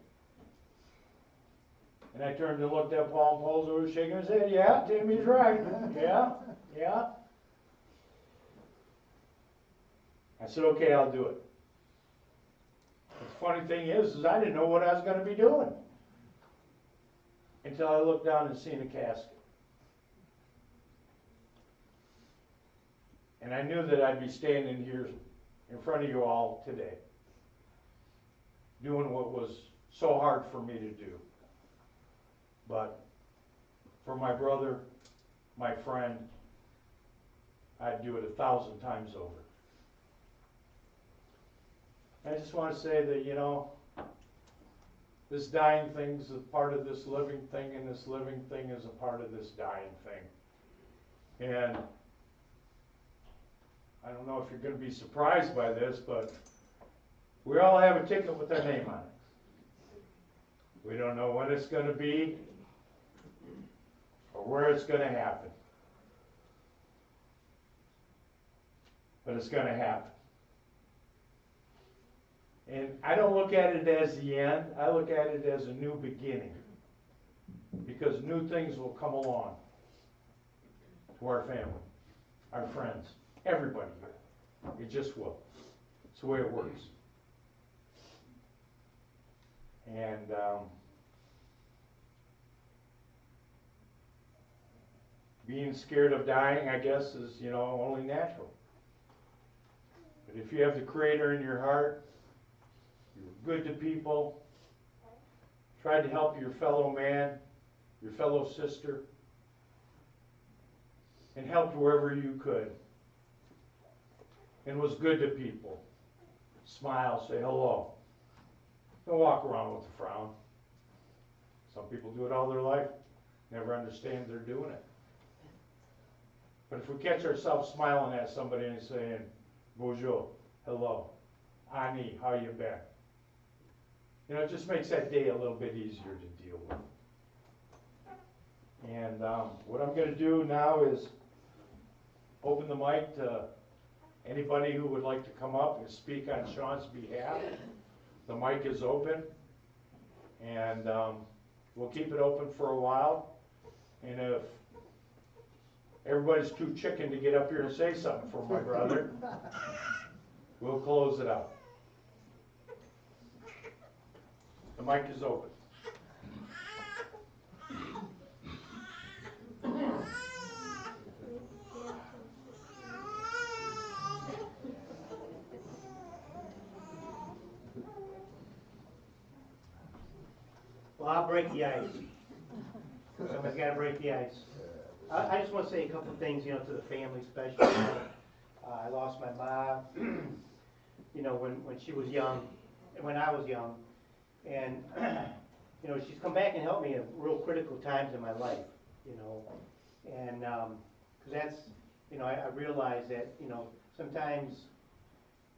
And I turned and looked at Paul, and Paul's over shaking his head. Yeah, Timmy's right. Yeah. I said, okay, I'll do it. The funny thing is I didn't know what I was going to be doing until I looked down and seen a casket. And I knew that I'd be standing here in front of you all today, doing what was so hard for me to do. But for my brother, my friend, I'd do it 1,000 times over. I just want to say that, you know, this dying thing is a part of this living thing, and this living thing is a part of this dying thing. And I don't know if you're going to be surprised by this, but we all have a ticket with our name on it. We don't know when it's going to be or where it's going to happen. But it's going to happen. And I don't look at it as the end. I look at it as a new beginning. Because new things will come along to our family, our friends, everybody here. It just will. It's the way it works. And being scared of dying, I guess, is, you know, only natural. But if you have the Creator in your heart, you were good to people, tried to help your fellow man, your fellow sister, and helped wherever you could, and was good to people, smile, say hello. Don't walk around with a frown. Some people do it all their life, never understand they're doing it. But if we catch ourselves smiling at somebody and saying, bonjour, hello, Ani, how you been? You know, it just makes that day a little bit easier to deal with. And what I'm going to do now is open the mic to anybody who would like to come up and speak on Shawn's behalf. The mic is open, and we'll keep it open for a while. And if everybody's too chicken to get up here and say something for my brother, we'll close it out. The mic is open. Well, I'll break the ice. Somebody's got to break the ice. I just want to say a couple of things, to the family, especially. I lost my mom, when she was young, when I was young, and she's come back and helped me at real critical times in my life, and because that's, I realize that, sometimes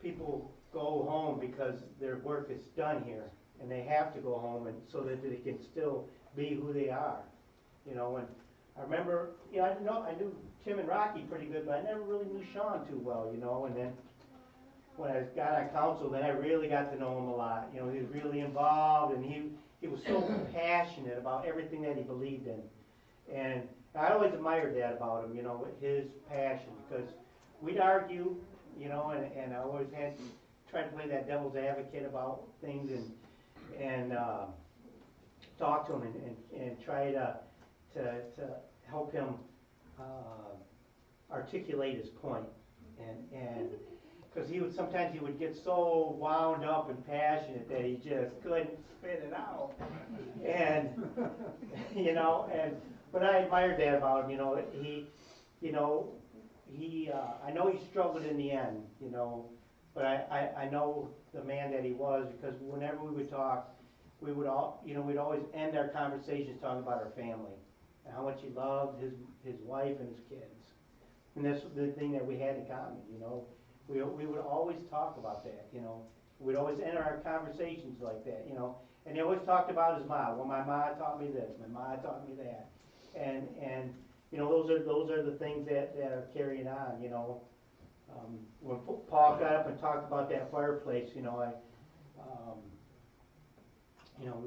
people go home because their work is done here, and they have to go home, and so that they can still be who they are, and I remember, I knew Tim and Rocky pretty good, but I never really knew Shawn too well, and then when I got on council, then I really got to know him a lot. He was really involved, and he was so passionate about everything that he believed in. And I always admired that about him, his passion, because we'd argue, and I always had to try to play that devil's advocate about things and talk to him and try to help him articulate his point. And because sometimes he would get so wound up and passionate that he just couldn't spit it out. And, but I admired that about him, I know he struggled in the end, but I know the man that he was, because whenever we would talk, we would we'd always end our conversations talking about our family and how much he loved his wife and his kids. And that's the thing that we had in common, We would always talk about that, We'd always enter our conversations like that, And he always talked about his mom. Well, my mom taught me this, my mom taught me that. And those are the things that are carrying on, When Paul got up and talked about that fireplace, we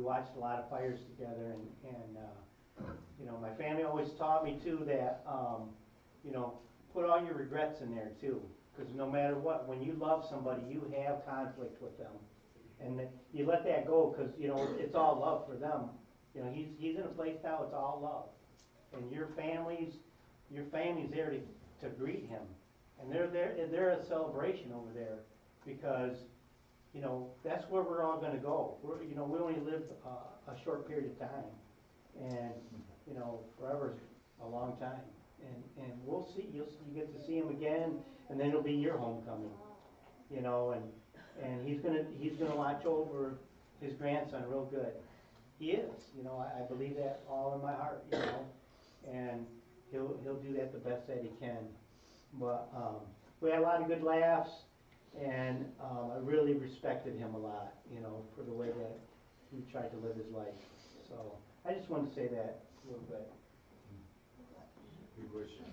watched a lot of fires together, and my family always taught me too that, put all your regrets in there too, because no matter what, when you love somebody, you have conflict with them, and you let that go, because it's all love for them. He's in a place now, it's all love, and your family's there to greet him, and they're a celebration over there, because that's where we're all going to go. We only live a short period of time, and forever's a long time, and we'll see. You get to see him again, and then it'll be your homecoming, and he's gonna watch over his grandson real good. He is, I believe that all in my heart, and he'll do that the best that he can. But we had a lot of good laughs. And I really respected him a lot, for the way that he tried to live his life. So I just wanted to say that a little bit. Good question.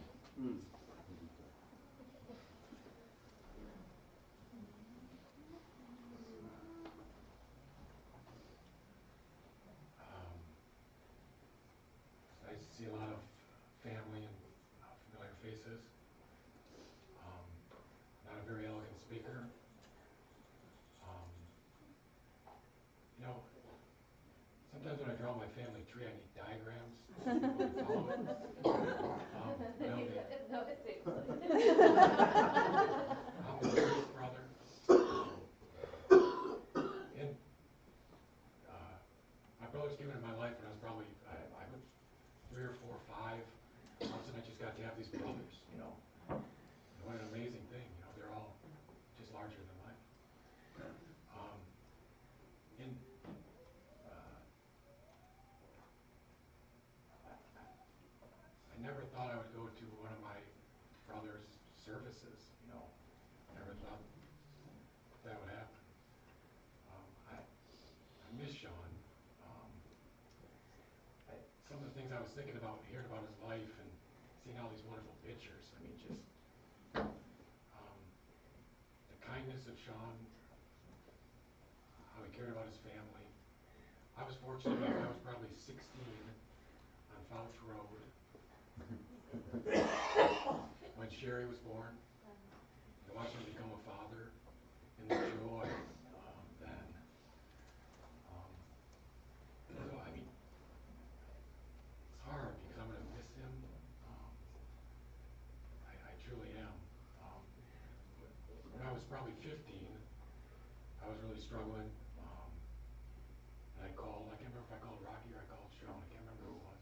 It's nice to see a lot of family and familiar faces. Not a very elegant speaker. Sometimes when I draw my family tree, I need diagrams. I'm the youngest brother. brothers, you know. And what an amazing thing, you know, they're all just larger than life. And I never thought I would go to one of my brother's services, you know. Never thought that would happen. I miss Shawn. Some of the things I was thinking about, hearing about his life and seeing all these wonderful pictures, I mean, just the kindness of Shawn, how he cared about his family. I was fortunate enough, I was probably 16 on Fouch Road when Sherry was born, and watching him become a father, and the joy then. So, I mean, it's hard because I'm going to miss him. I truly am. When I was probably 15, I was really struggling. And I called, I can't remember if I called Rocky or I called Shawn, I can't remember who it was.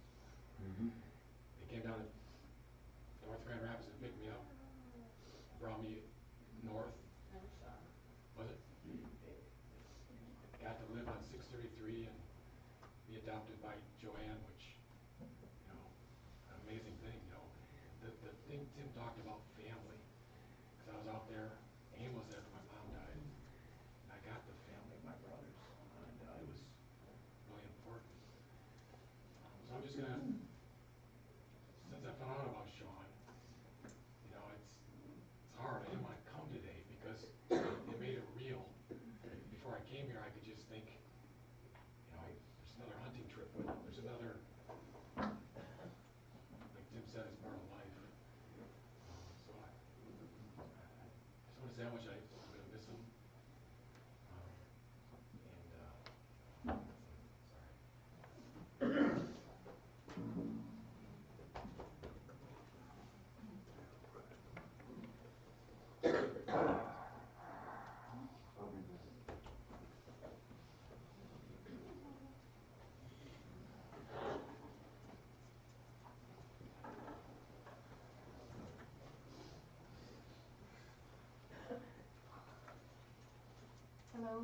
They came down to North Grand Rapids and picked me up, brought me north. Was it? Got to live on 633 and be adopted by Joanne, which, you know, an amazing thing, you know. The thing Tim talked about family, because I was out there, AIM was there when my mom died, and I got the family of my brothers, and it was really important. So I'm just gonna, since I found out about Shawn, you know, it's hard. I didn't want to come today because it made it real. Before I came here, I could just think, you know, there's another hunting trip with him. There's another, like Tim said, it's part of life. So I just want to say how much I'm going to miss him. Sorry. Hello,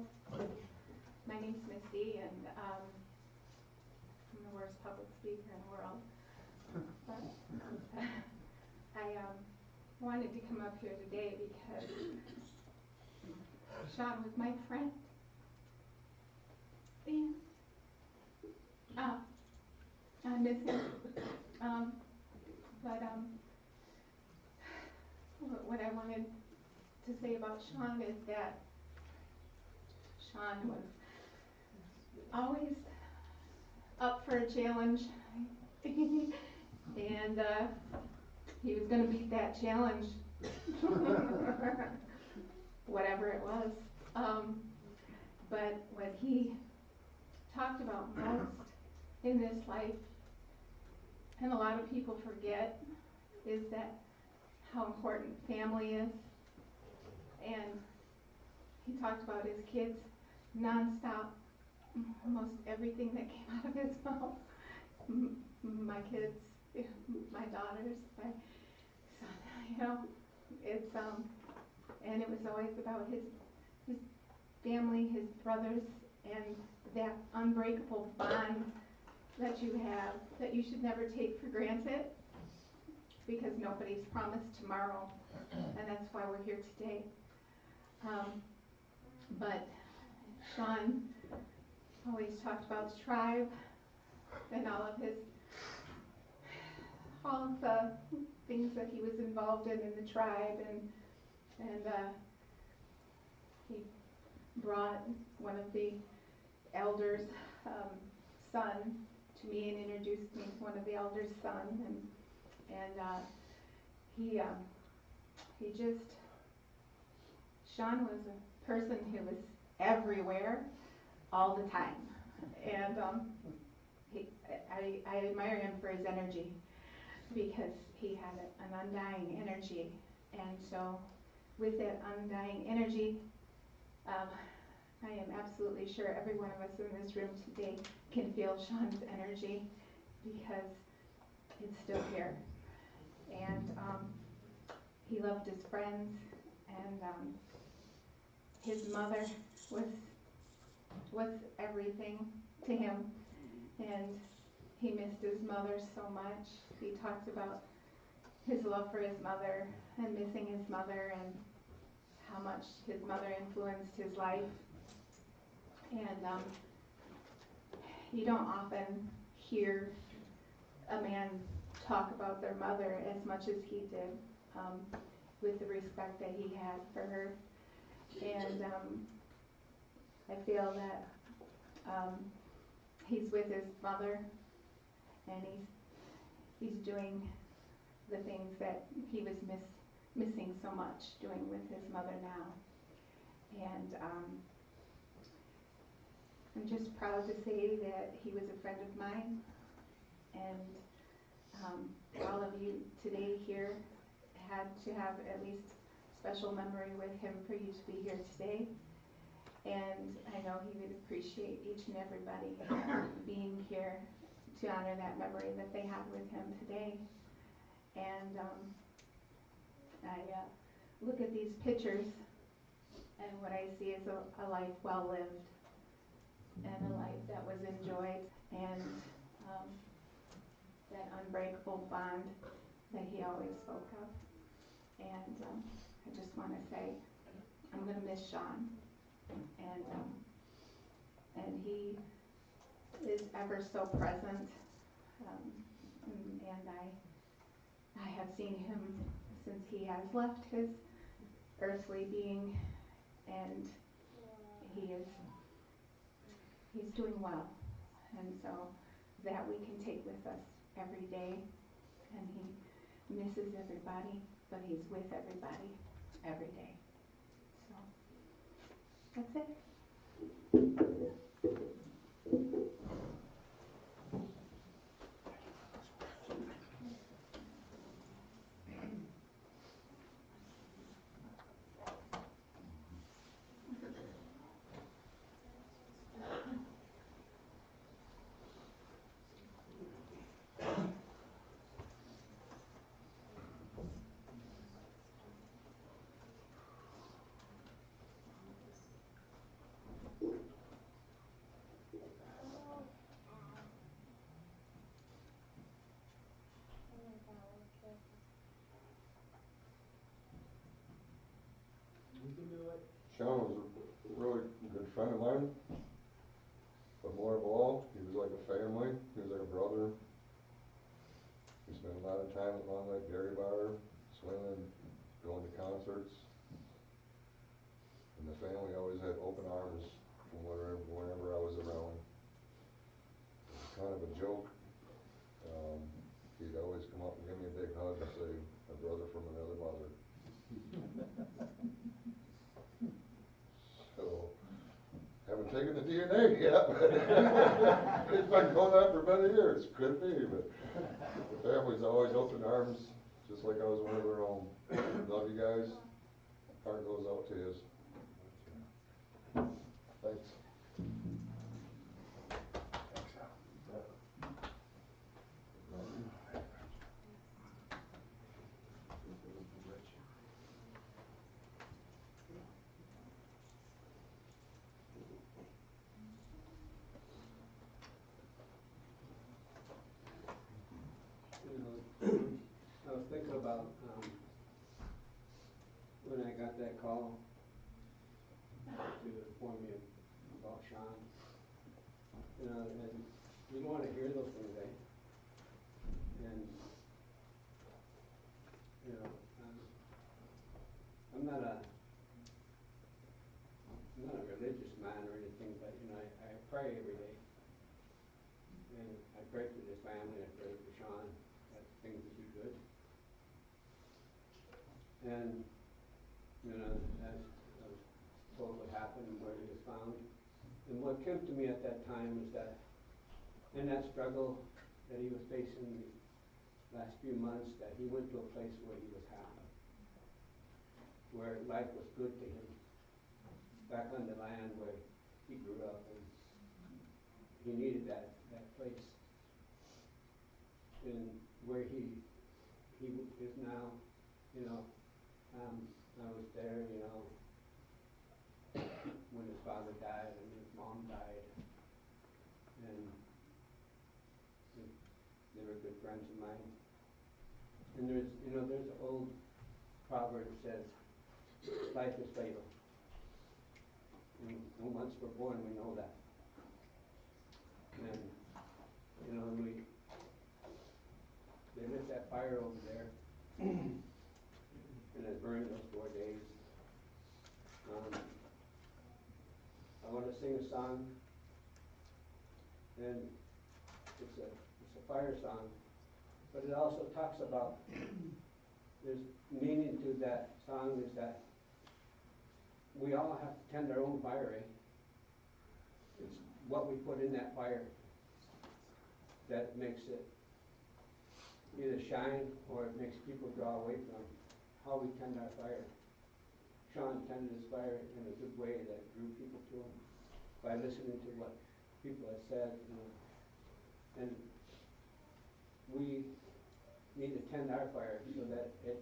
my name's Misty, and I'm the worst public speaker in the world. But I wanted to come up here today because Shawn was my friend. And I miss him. What I wanted to say about Shawn is that Shawn was always up for a challenge, and he was going to beat that challenge, whatever it was. But what he talked about most in this life, and a lot of people forget, is that how important family is. And he talked about his kids nonstop, almost everything that came out of his mouth. My kids, my daughters, my son, you know, it's and it was always about his family, his brothers, and that unbreakable bond that you have that you should never take for granted, because nobody's promised tomorrow, and that's why we're here today. But Shawn always talked about the tribe and all of the things that he was involved in the tribe, and he brought one of the elders' son to me and introduced me to one of the elders' son, and Shawn was a person who was everywhere all the time, and I admire him for his energy, because he had an undying energy. And so with that undying energy, I am absolutely sure every one of us in this room today can feel Shawn's energy, because it's still here. And he loved his friends, and his mother was everything to him, and he missed his mother so much. He talked about his love for his mother and missing his mother and how much his mother influenced his life. And you don't often hear a man talk about their mother as much as he did, with the respect that he had for her. And I feel that he's with his mother, and he's doing the things that he was missing so much, doing with his mother now. And I'm just proud to say that he was a friend of mine, and all of you today here had to have at least special memory with him for you to be here today. And I know he would appreciate each and everybody being here to honor that memory that they have with him today. And I look at these pictures, and what I see is a life well lived, and a life that was enjoyed, and that unbreakable bond that he always spoke of. And I just want to say, I'm going to miss Shawn, and he is ever so present, and I have seen him since he has left his earthly being, and he's doing well, and so that we can take with us every day. And he misses everybody, but he's with everybody every day. So that's it. Shawn was a really good friend of mine, but more of all, he was like a family. He was like a brother. We spent a lot of time at Long Lake Dairy Bar, swimming, going to concerts, and the family always had open arms from whenever I was around. It was kind of a joke. He'd always come up and give me a big hug and say, "A brother from another mother." So, haven't taken the DNA yet, but it's been going on for many years. Could be, but the family's always open arms, just like I was one of their own. Love you guys. Heart goes out to you. Thanks. I was thinking about when I got that call to inform me about Shawn. And you don't want to hear those things, eh? And I'm not a religious man or anything, but I pray every day, and I pray for this family. I pray for Shawn that things will be good. And as I was told what happened and where he was found, and what came to me at that time was that in that struggle that he was facing the last few months, that he went to a place where he was happy, where life was good to him, back on the land where he grew up, and he needed that place, and where he is now, you know, I was there, you know, when his father died and his mom died, and they were good friends of mine. And there's an old proverb that says, life is fatal. And once we're born, we know that. And, you know, they lit that fire over there, and it burned those 4 days. I want to sing a song, and it's a fire song, but it also talks about, there's meaning to that song is that we all have to tend our own fire, eh? It's what we put in that fire that makes it either shine or it makes people draw away from how we tend our fire. Shawn tended his fire in a good way that drew people to him by listening to what people had said, you know. And we need to tend our fire so that it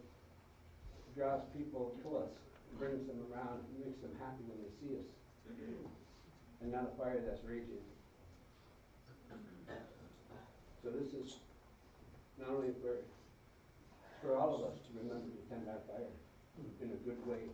draws people to us, brings them around, and makes them happy when they see us, and not a fire that's raging. So this is not only for all of us to remember to tend our fire in a good way.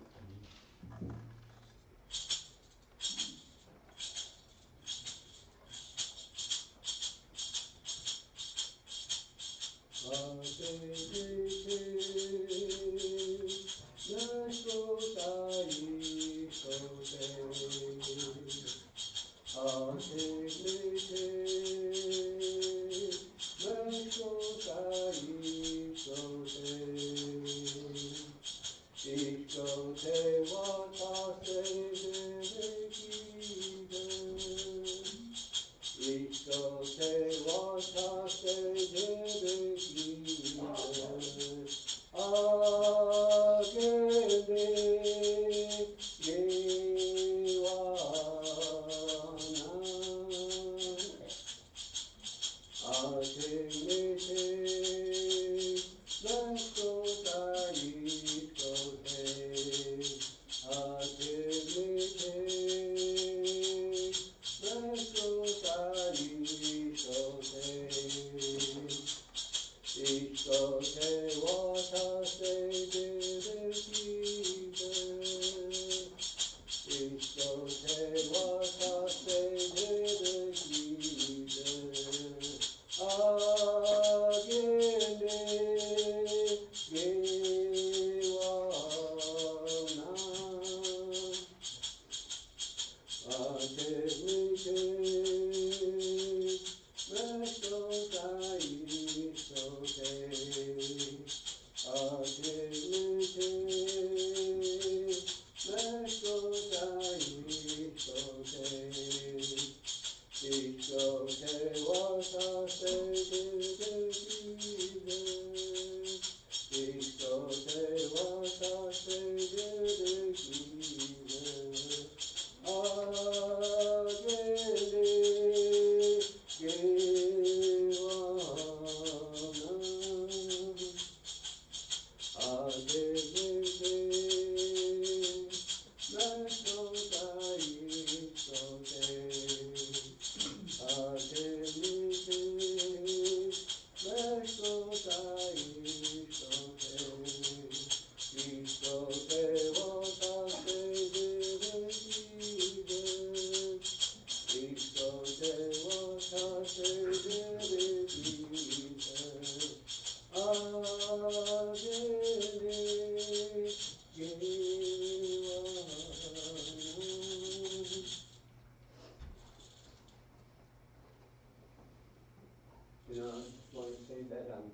You know, I just want to say that, as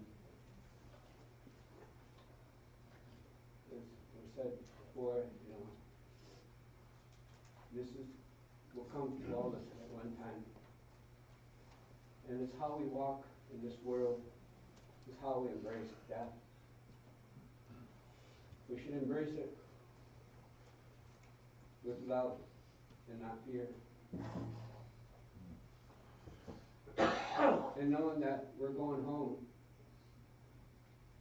was said before, you know, this will come to all of us at one time. And it's how we walk in this world, is how we embrace death. We should embrace it with love and not fear. And knowing that we're going home,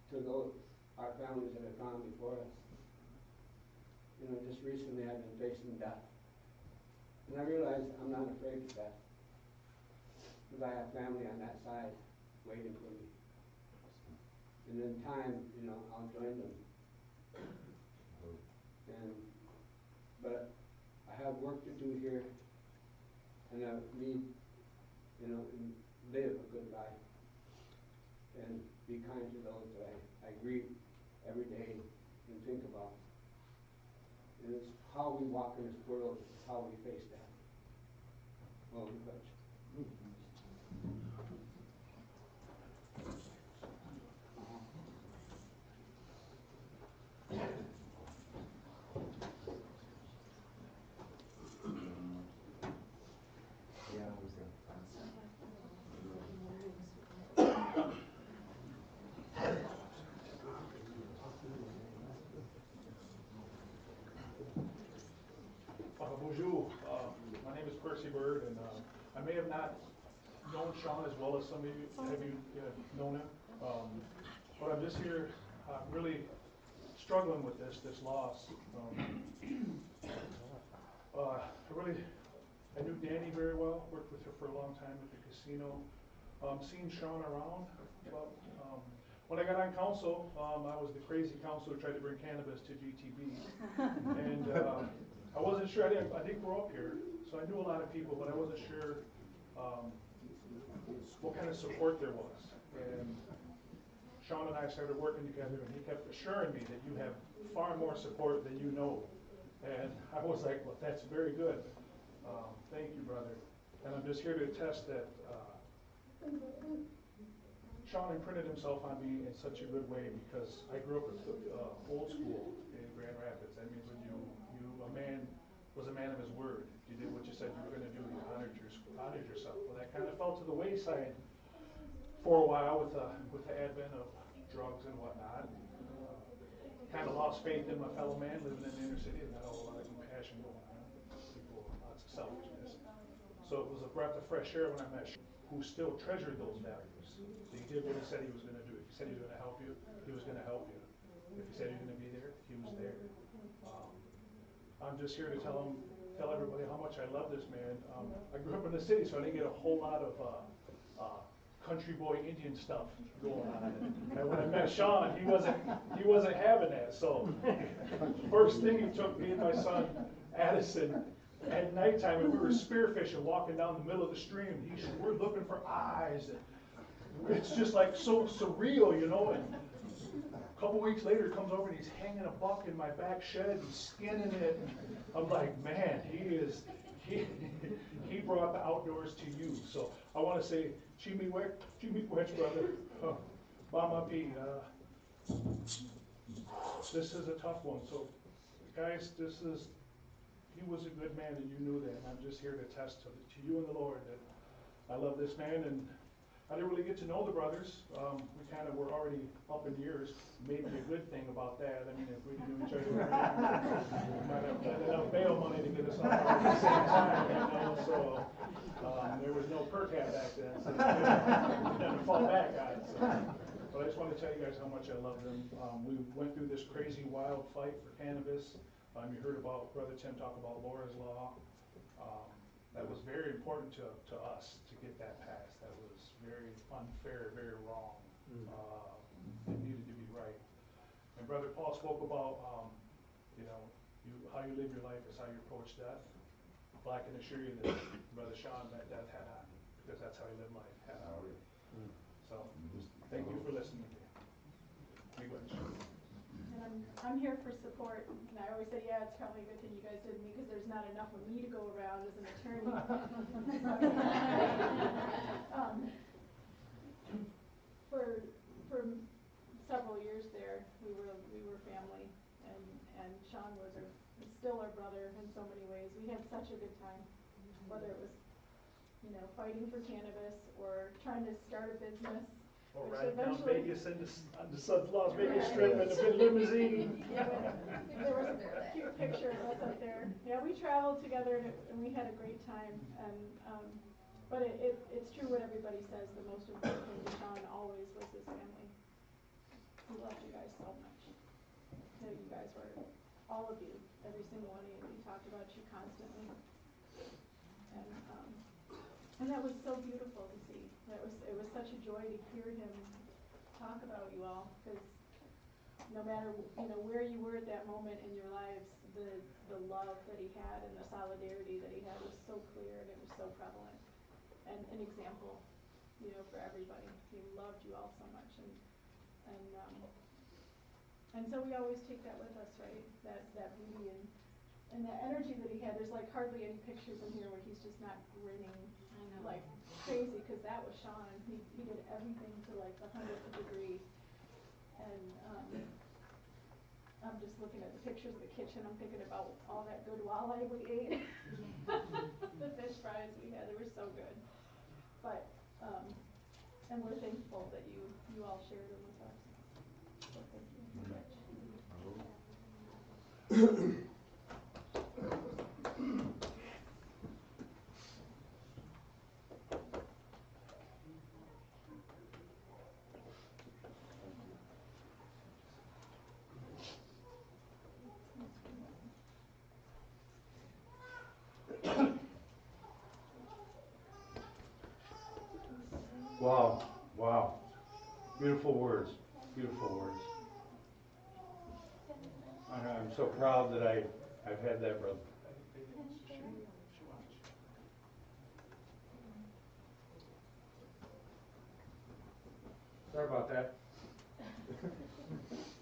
to those, our families that have gone before us. You know, just recently I've been facing death. And I realize I'm not afraid of death. Because I have family on that side waiting for me. And in time, you know, I'll join them. But I have work to do here, and I need, you know, and live a good life, and be kind to those that I greet every day and think about. And it's how we walk in this world, it's how we face that. Oh, you betcha. Bonjour, my name is Percy Bird, and I may have not known Shawn as well as some of you have known him, but I'm just here really struggling with this loss. I knew Danny very well, worked with her for a long time at the casino, seen Shawn around, but when I got on council, I was the crazy council who tried to bring cannabis to GTB, and I wasn't sure, I didn't grow up here, so I knew a lot of people, but I wasn't sure what kind of support there was. And Shawn and I started working together, and he kept assuring me that you have far more support than you know. And I was like, well, that's very good. Thank you, brother. And I'm just here to attest that Shawn imprinted himself on me in such a good way, because I grew up old school in Grand Rapids. That means when a man was a man of his word. You did what you said you were going to do. You honored yourself. Well, that kind of fell to the wayside for a while with the advent of drugs and whatnot. Kind of lost faith in my fellow man living in the inner city, and not a whole lot of compassion going on. People, lots of selfishness. So it was a breath of fresh air when I met Shawn, who still treasured those values. He did what he said he was going to do. If he said he was going to help you, he was going to help you. If he said he was going to be there, he was there. I'm just here to tell everybody how much I love this man. I grew up in the city, so I didn't get a whole lot of country boy Indian stuff going on. And when I met Shawn, he wasn't having that. So first thing, he took me and my son Addison at nighttime, and we were spearfishing, walking down the middle of the stream. We're looking for eyes, and it's just like so surreal, you know. And a couple weeks later, he comes over and he's hanging a buck in my back shed and skinning it. I'm like, man, he brought the outdoors to you. So I want to say, Chimiwek, brother. Mama P, this is a tough one. So, guys, he was a good man, and you knew that. And I'm just here to attest to you and the Lord that I love this man. And I didn't really get to know the brothers. We kind of were already up in years. Maybe a good thing about that. I mean, if we knew each other, we might have had enough bail money to get us all out at the same time, you know. So there was no per cap back then, so we didn't fall back on it. So. But I just want to tell you guys how much I love them. We went through this crazy, wild fight for cannabis. You heard about Brother Tim talk about Laura's Law. That was very important to us to get that passed. That was very unfair, very wrong. It needed to be right. And Brother Paul spoke about, how you live your life is how you approach death. Well, I can assure you that Brother Shawn met death head on, because that's how he lived life, head on. So, thank you for listening to me. Be good. And I'm here for support, and I always say, yeah, it's probably a good thing you guys did me, because there's not enough of me to go around as an attorney. For several years there, we were family, and Shawn was still our brother in so many ways. We had such a good time, whether it was, fighting for cannabis or trying to start a business. Or riding down Vegas on the Las Vegas Strip in a big limousine. There was a cute picture of us up there. Yeah, we traveled together, and we had a great time. And but it's true what everybody says. The most important thing to Shawn always was his family. he loved you guys so much. That you guys were, all of you, every single one of you, he talked about you constantly. And that was so beautiful to see. It was such a joy to hear him talk about you all, because no matter, where you were at that moment in your lives, the love that he had and the solidarity that he had was so clear, and it was so prevalent. And an example, for everybody. He loved you all so much, and so we always take that with us, right? That beauty and that energy that he had. There's like hardly any pictures in here where he's just not grinning like crazy, because that was Shawn. He did everything to like the 100th degree. And I'm just looking at the pictures of the kitchen. I'm thinking about all that good walleye we ate. The fish fries we had, they were so good. But and we're thankful that you all shared them with us. So thank you so much. Wow, wow. Beautiful words, beautiful words. I'm so proud that I've had that brother. Sorry about that.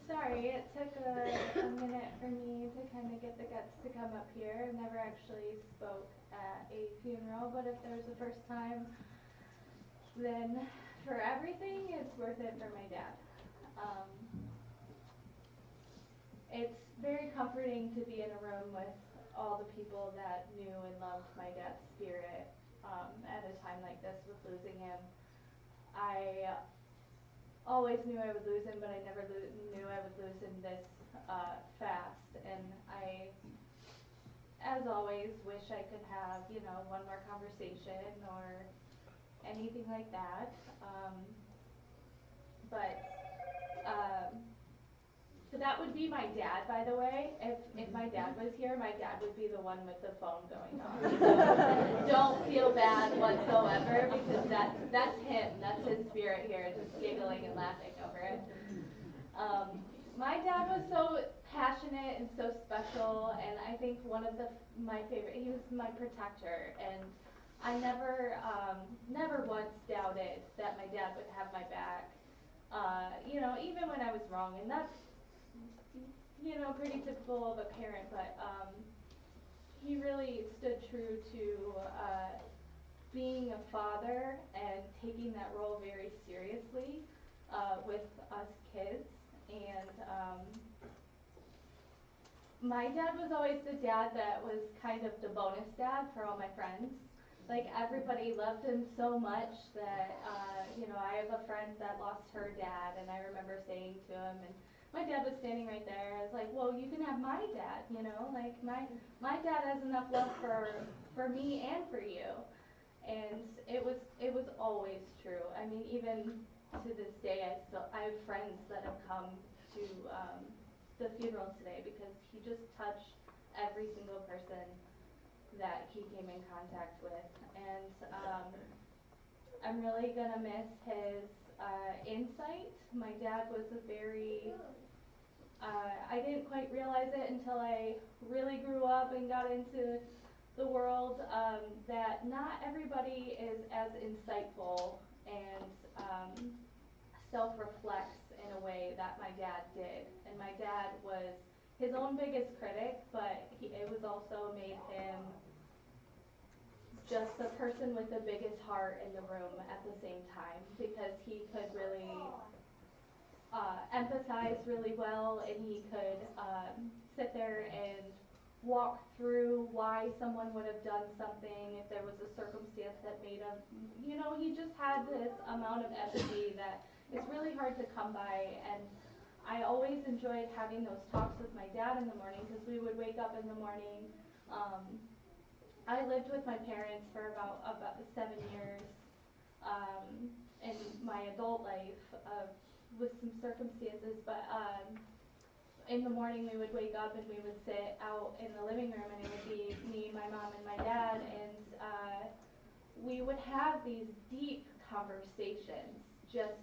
Sorry, it took a minute for me to kind of get the guts to come up here. I've never actually spoke at a funeral, but if there's a first time, then for everything, it's worth it for my dad. It's very comforting to be in a room with all the people that knew and loved my dad's spirit at a time like this with losing him. I always knew I would lose him, but I never knew I would lose him this fast. And I, as always, wish I could have, one more conversation or anything like that. So that would be my dad, by the way. If my dad was here, my dad would be the one with the phone going off. Don't feel bad whatsoever, because that's him. That's his spirit here, just giggling and laughing over it. My dad was so passionate and so special, and I think one of my favorite. He was my protector, and I never once doubted that my dad would have my back. Even when I was wrong, and that's pretty typical of a parent, but he really stood true to being a father and taking that role very seriously with us kids. And my dad was always the dad that was kind of the bonus dad for all my friends. Like, everybody loved him so much that, I have a friend that lost her dad, and I remember saying to him, and my dad was standing right there. I was like, well, you can have my dad, like my dad has enough love for me and for you. And it was always true. I mean, even to this day, I have friends that have come to the funeral today because he just touched every single person that he came in contact with. And I'm really gonna miss his insight. My dad was a very, I didn't quite realize it until I really grew up and got into the world, that not everybody is as insightful and self-reflects in a way that my dad did. And my dad was his own biggest critic, but it was also made him just the person with the biggest heart in the room at the same time, because he could really empathize really well, and he could sit there and walk through why someone would have done something if there was a circumstance that made him, he just had this amount of empathy that is really hard to come by. And I always enjoyed having those talks with my dad in the morning, because we would wake up in the morning. I lived with my parents for about 7 years in my adult life. with some circumstances, but in the morning we would wake up and we would sit out in the living room, and it would be me, my mom, and my dad, and we would have these deep conversations, just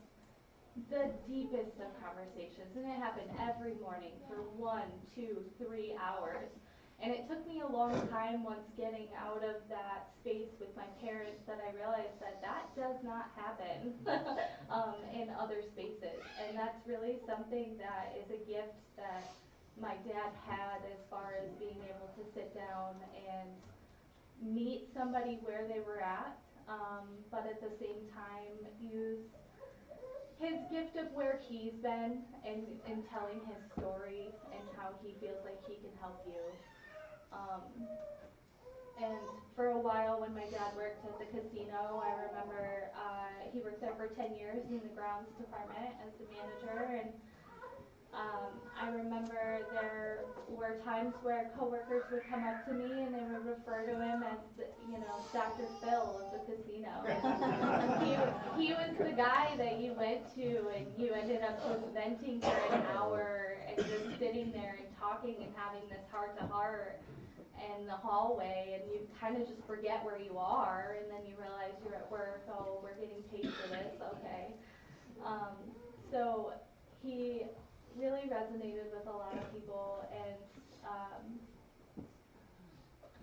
the deepest of conversations, and it happened every morning for 1, 2, 3 hours. And it took me a long time, once getting out of that space with my parents, that I realized that that does not happen in other spaces. And that's really something that is a gift that my dad had, as far as being able to sit down and meet somebody where they were at, but at the same time use his gift of where he's been and telling his story and how he feels like he can help you. And for a while, when my dad worked at the casino, I remember he worked there for 10 years in the grounds department as the manager, and I remember there were times where coworkers would come up to me and they would refer to him as, Dr. Phil of the casino. He was the guy that you went to and you ended up just venting for an hour and just sitting there and talking and having this heart-to-heart in the hallway, and you kind of just forget where you are, and then you realize you're at work. Oh, we're getting paid for this, okay. So he really resonated with a lot of people, and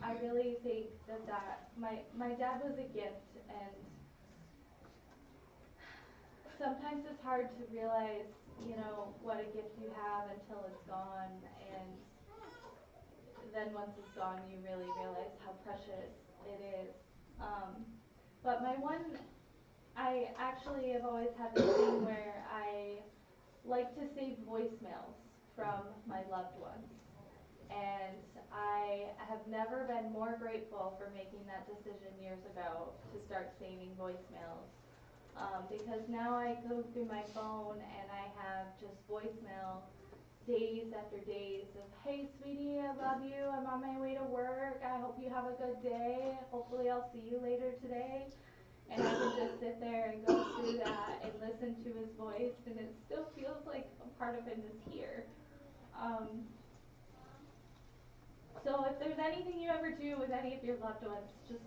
I really think that my dad was a gift, and sometimes it's hard to realize, what a gift you have until it's gone, and then once it's gone, you really realize how precious it is. But I actually have always had this thing where I like to save voicemails from my loved ones. And I have never been more grateful for making that decision years ago to start saving voicemails. Because now I go through my phone and I have just voicemail days after days of, hey sweetie, I love you, I'm on my way to work, I hope you have a good day, hopefully I'll see you later today. And I can just sit there and go through that and listen to his voice, and it still feels like a part of him is here. So if there's anything you ever do with any of your loved ones, just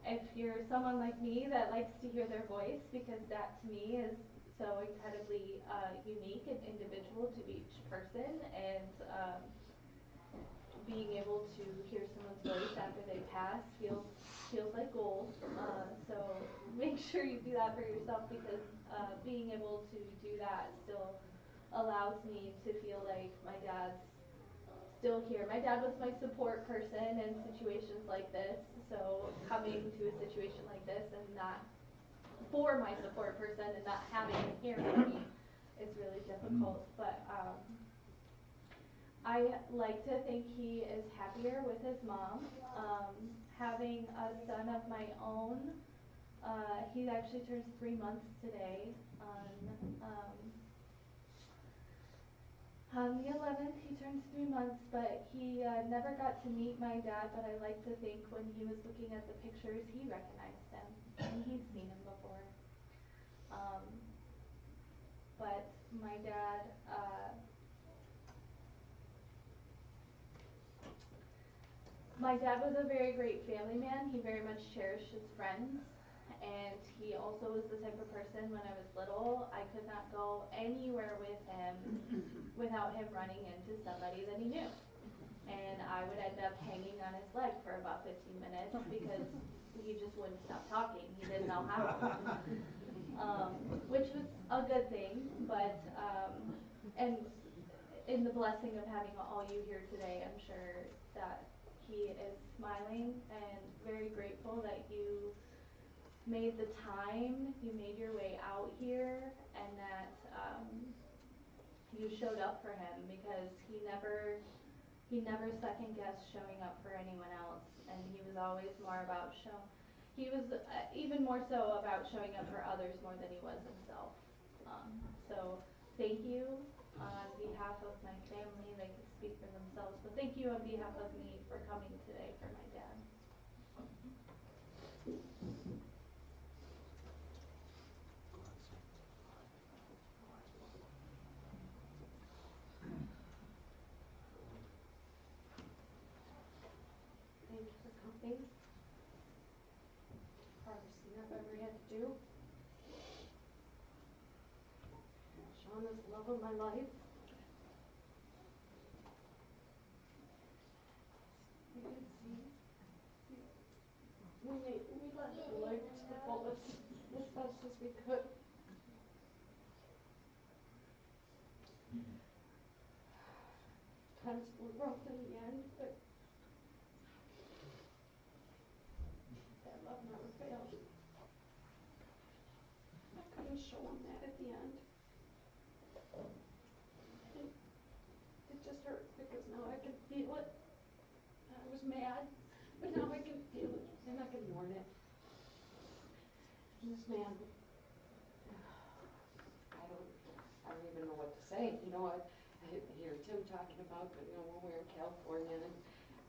if you're someone like me that likes to hear their voice, because that to me is so incredibly unique and individual to each person, and being able to hear someone's voice after they pass feels like gold. So make sure you do that for yourself, because being able to do that still allows me to feel like my dad's still here. My dad was my support person in situations like this, so coming to a situation like this and not for my support person and not having him here for me is really difficult. But I like to think he is happier with his mom. Having a son of my own, he actually turns 3 months today on the 11th. He turns 3 months, but he never got to meet my dad, but I like to think when he was looking at the pictures, he recognized him, and he's seen him before. But my dad, was a very great family man. He very much cherished his friends, and he also was the type of person, when I was little, I could not go anywhere with him without him running into somebody that he knew. And I would end up hanging on his leg for about 15 minutes because he just wouldn't stop talking. He didn't know how. Which was a good thing, but and in the blessing of having all you here today, I'm sure that he is smiling and very grateful that you made the time, you made your way out here, and that you showed up for him, because he never second guessed showing up for anyone else, and he was always more about he was even more so about showing up for others more than he was himself. So thank you on behalf of my family. They can speak for themselves, but thank you on behalf of me for coming today for my dad. was the love of my life. You can see, we let him live to the fullest as best as we could. Times were rough in the end, but that love never failed. I couldn't show him that at the end. It just hurts because now I can feel it. I was mad, but now I can feel it and I can mourn it. And this man, I don't even know what to say. You know, I hear Tim talking about, when we were in California, and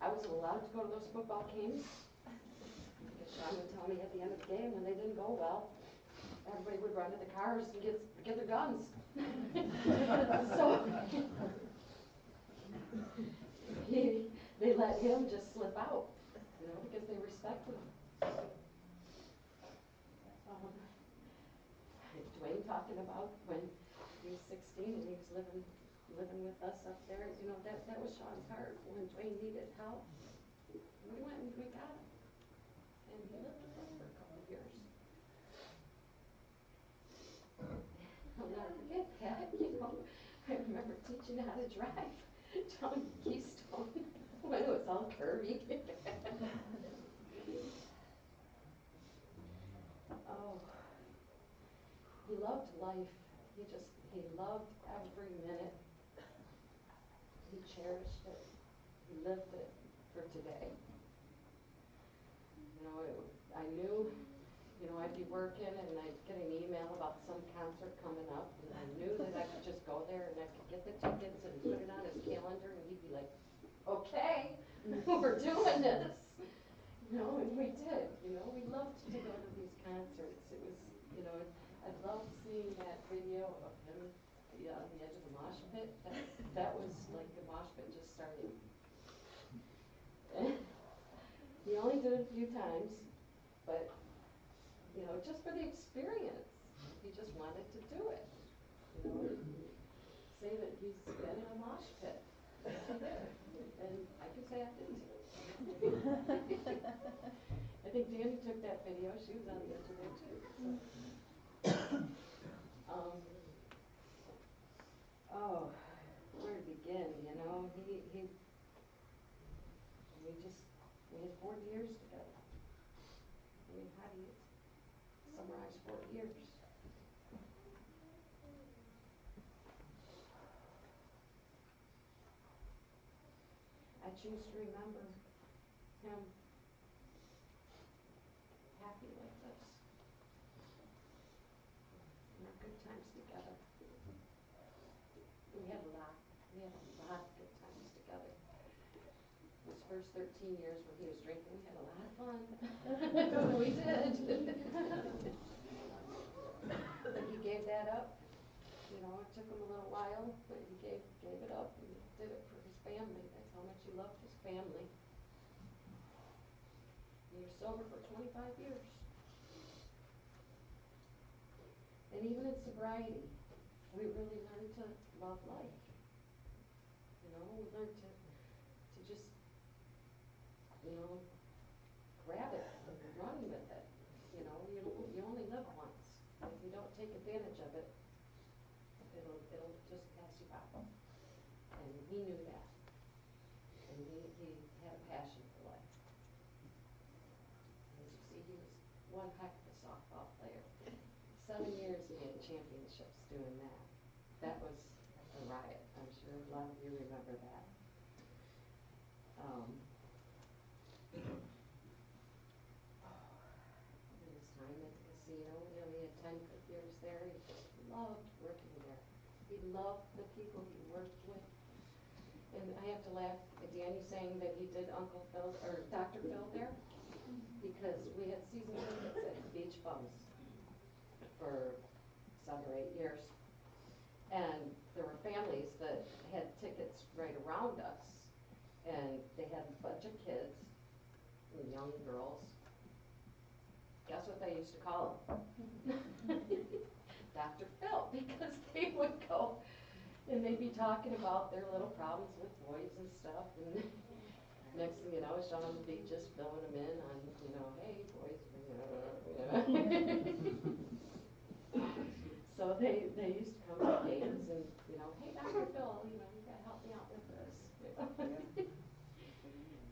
I wasn't allowed to go to those football games. Because Shawn would tell me at the end of the game when they didn't go well, everybody would run to the cars and get their guns. So they let him just slip out, because they respected him. Dwayne talking about when he was 16 and he was living with us up there, that was Shawn's heart. When Dwayne needed help, we went and we got him. And he lived with us for a couple of years. I'll never forget that, I remember teaching how to drive down Keystone when it was all curvy. Oh, he loved life. He loved every minute. He cherished it. He lived it for today. I knew, I'd be working and I'd get an email about some concert coming up, and I knew that I could just go there and I could get the tickets and put it on his calendar, and he'd be like, okay, we're doing this. And we did. We loved to go to these concerts. It was, I loved seeing that video of him on the edge of the mosh pit. That was like the mosh pit just started. He only did it a few times, but, just for the experience, he just wanted to do it. Say that he's been in a mosh pit. And I can say I did too. I think Danny took that video. She was on the edge of there too. Oh, where to begin? We had 40 years together. How do you summarize 40 years? I choose to remember him happy like this. In our good times together. We had a lot of good times together. His first 13 years when he was drinking, we had a lot of fun. We did. But he gave that up. It took him a little while, but he gave it up and did it for his family. That's how much he loved his family. He was sober for 25 years. And even in sobriety, we really learned to love life. We learned to just, grab it and run with it. You only live once. If you don't take advantage of it, it'll just pass you by. And he knew that. And he had a passion for life. As you see, he was one heck of a softball player. 7 years he had championships doing that. That was a riot. I'm sure a lot of you remember that. His time at the casino, he had 10 good years there. He just loved working there. He loved the people he worked with. And I have to laugh at Danny saying that he did Uncle Phil or Dr. Phil there, because we had season tickets at the Beach Bums for 7 or 8 years. And there were families that had tickets right around us, and they had a bunch of kids, young girls. Guess what they used to call them? Dr. Phil, because they would go and they'd be talking about their little problems with boys and stuff, and next thing you know, Shawn would be just filling them in on, you know, hey, boys, you know. So they used to come to games and, you know, hey, Dr. Phil, you know, you gotta help me out with this. You know?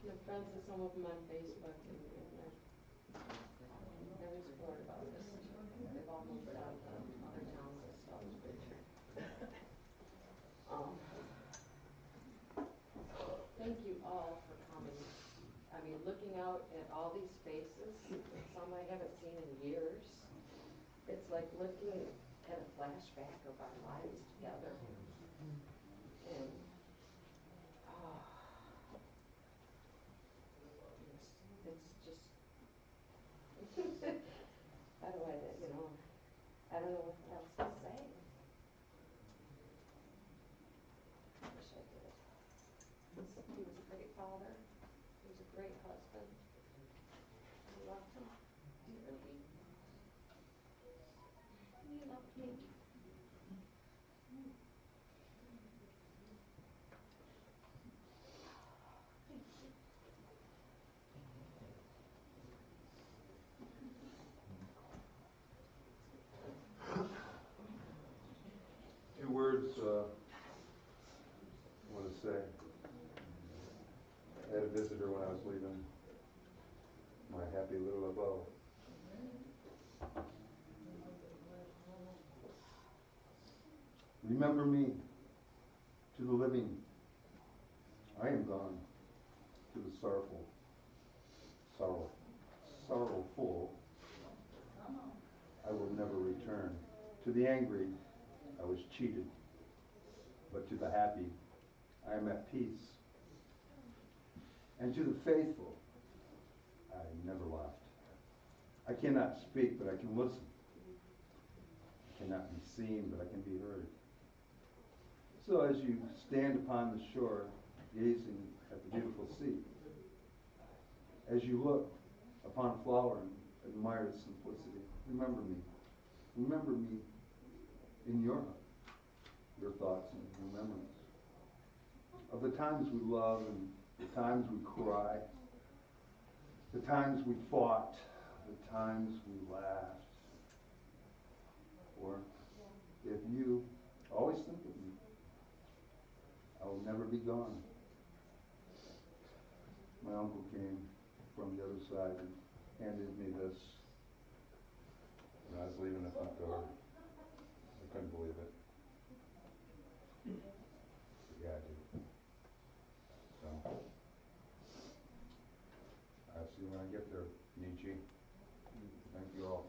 I'm friends with some of them on Facebook, and they're very supportive about this. They've all moved on to other towns and stuff. Thank you all for coming. I mean, looking out at all these faces, some I haven't seen in years, it's like looking at a flashback of our lives together. And, it's just, how do I, you know, I don't know what else to say. I wish I did. He was a great father. He was a great husband. I loved him dearly. He loved me. Two words I want to say. I had a visitor when I was leaving my happy little abode. Remember me to the living. I am gone to the sorrowful. I will never return. To the angry, I was cheated. But to the happy, I am at peace. And to the faithful, I never left. I cannot speak, but I can listen. I cannot be seen, but I can be heard. So as you stand upon the shore, gazing at the beautiful sea, as you look upon a flower and admire its simplicity, remember me. Remember me in your thoughts and your memories. Of the times we love and the times we cry, the times we fought, the times we laughed. Or if you always think of me, I will never be gone. My uncle came from the other side and handed me this when I was leaving the front door. I couldn't believe it. But yeah, I did. So, I'll see you when I get there, Nietzsche. Thank you all.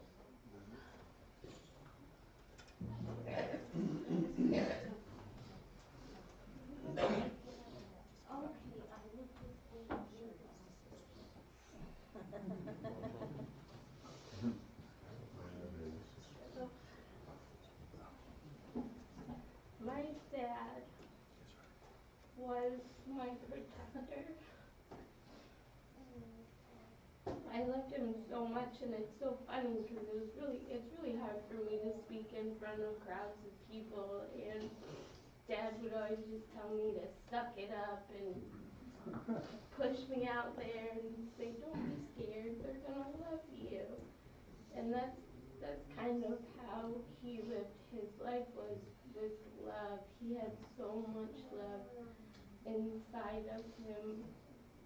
My dad was my protector. I loved him so much, and it's so funny because it's really hard for me to speak in front of crowds of people, and Dad would always just tell me to suck it up and push me out there and say, don't be scared, they're gonna love you. And that's kind of how he lived his life, was with love. He had so much love inside of him,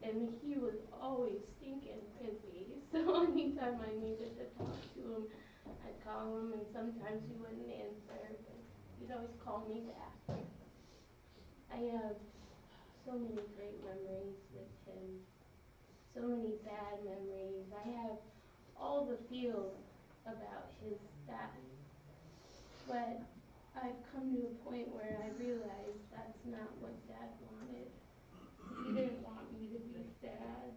and he was always stinking busy. So anytime I needed to talk to him, I'd call him, and sometimes he wouldn't answer, but he'd always call me back. I have so many great memories with him, so many bad memories. I have all the feels about his death, but I've come to a point where I realize that's not what Dad wanted. He didn't want me to be sad.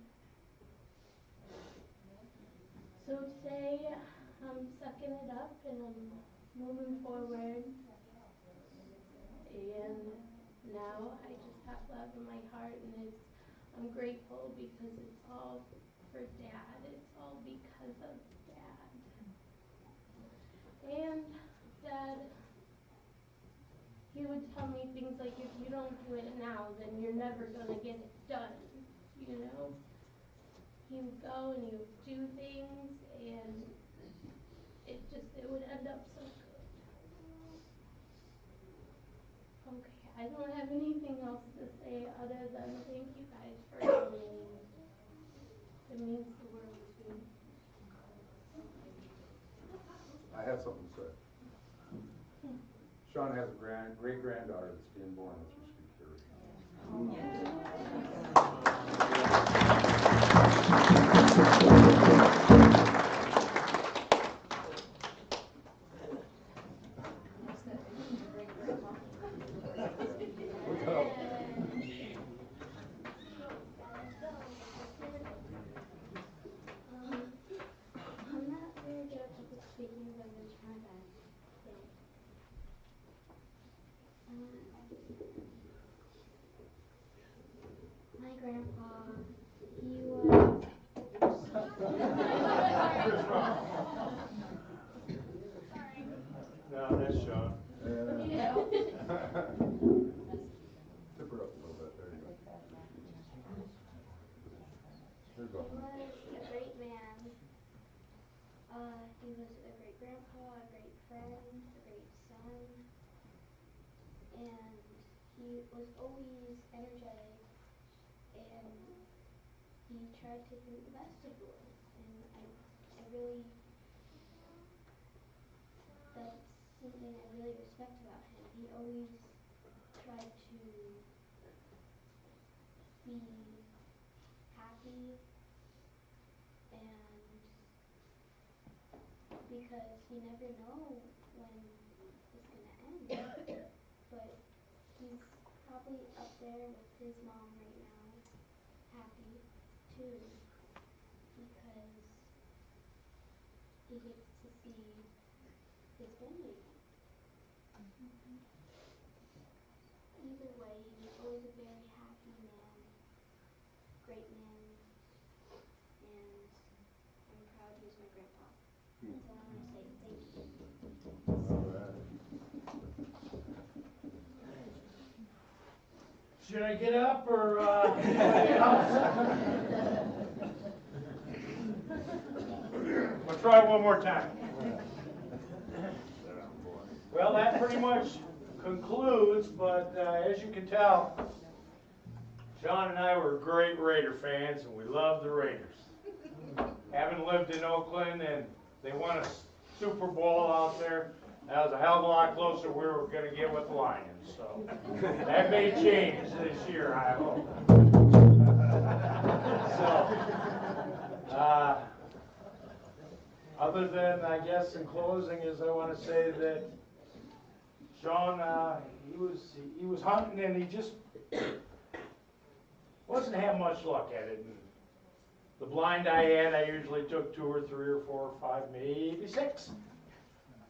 So today, I'm sucking it up and I'm moving forward. And now I just have love in my heart, and I'm grateful because it's all for Dad. It's all because of Dad. And Dad, he would tell me things like, if you don't do it now, then you're never gonna get it done, you know? He would go and he would do things, and it would end up so good. Okay, I don't have anything else to say other than thank you guys for coming. It means the world to me. I have something to say. Shawn has a great-granddaughter that's being born as we speak here. I'm not very good at public speaking, but I'm gonna try that. My grandpa, he was. Sorry. No, that's Shawn. Yeah. Tip her up a little bit, there you go. There you go. He was a great man. He was a great grandpa, a great friend, a great son, and he was always energetic, and he tried to think the best of the world, and I really, that's something I really respect about him. He always tried to be happy, and because you never know when it's gonna end, but he's probably up there with his mom right now, happy too, because he gets to see his family again. Either way, he was always a very happy man, great man, and I'm proud he was my grandpa. That's all I want to say. Thank you. All right. Should I get up or anybody else? I'll try one more time. Well, that pretty much concludes, but as you can tell, Shawn and I were great Raider fans, and we loved the Raiders. Having lived in Oakland and they won a Super Bowl out there, that was a hell of a lot closer we were going to get with the Lions. So that may change this year, I hope. So, other than, I guess, in closing, is I want to say that Shawn, he was hunting and he just wasn't having much luck at it. And the blind I had, I usually took 2 or 3 or 4 or 5, maybe 6.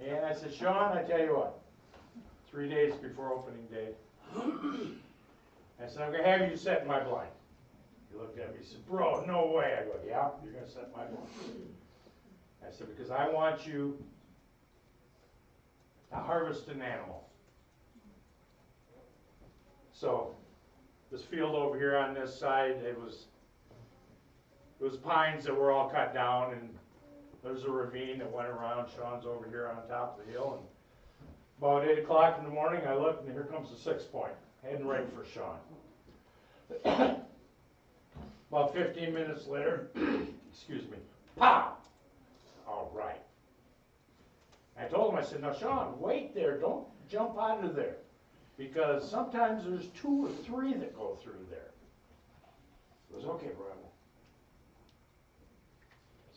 And I said, Shawn, I tell you what, 3 days before opening day, I said, I'm going to have you set my blind. He looked at me, he said, bro, no way. I go, yeah, you're going to set my blind. I said, because I want you to harvest an animal. So, this field over here on this side, it was pines that were all cut down, and there's a ravine that went around. Shawn's over here on top of the hill, and about 8 o'clock in the morning, I looked, and here comes the 6-point, heading right for Shawn. About 15 minutes later, excuse me, pow! All right. I told him, I said, now Shawn, wait there, don't jump out of there, because sometimes there's 2 or 3 that go through there. He goes, okay, bro.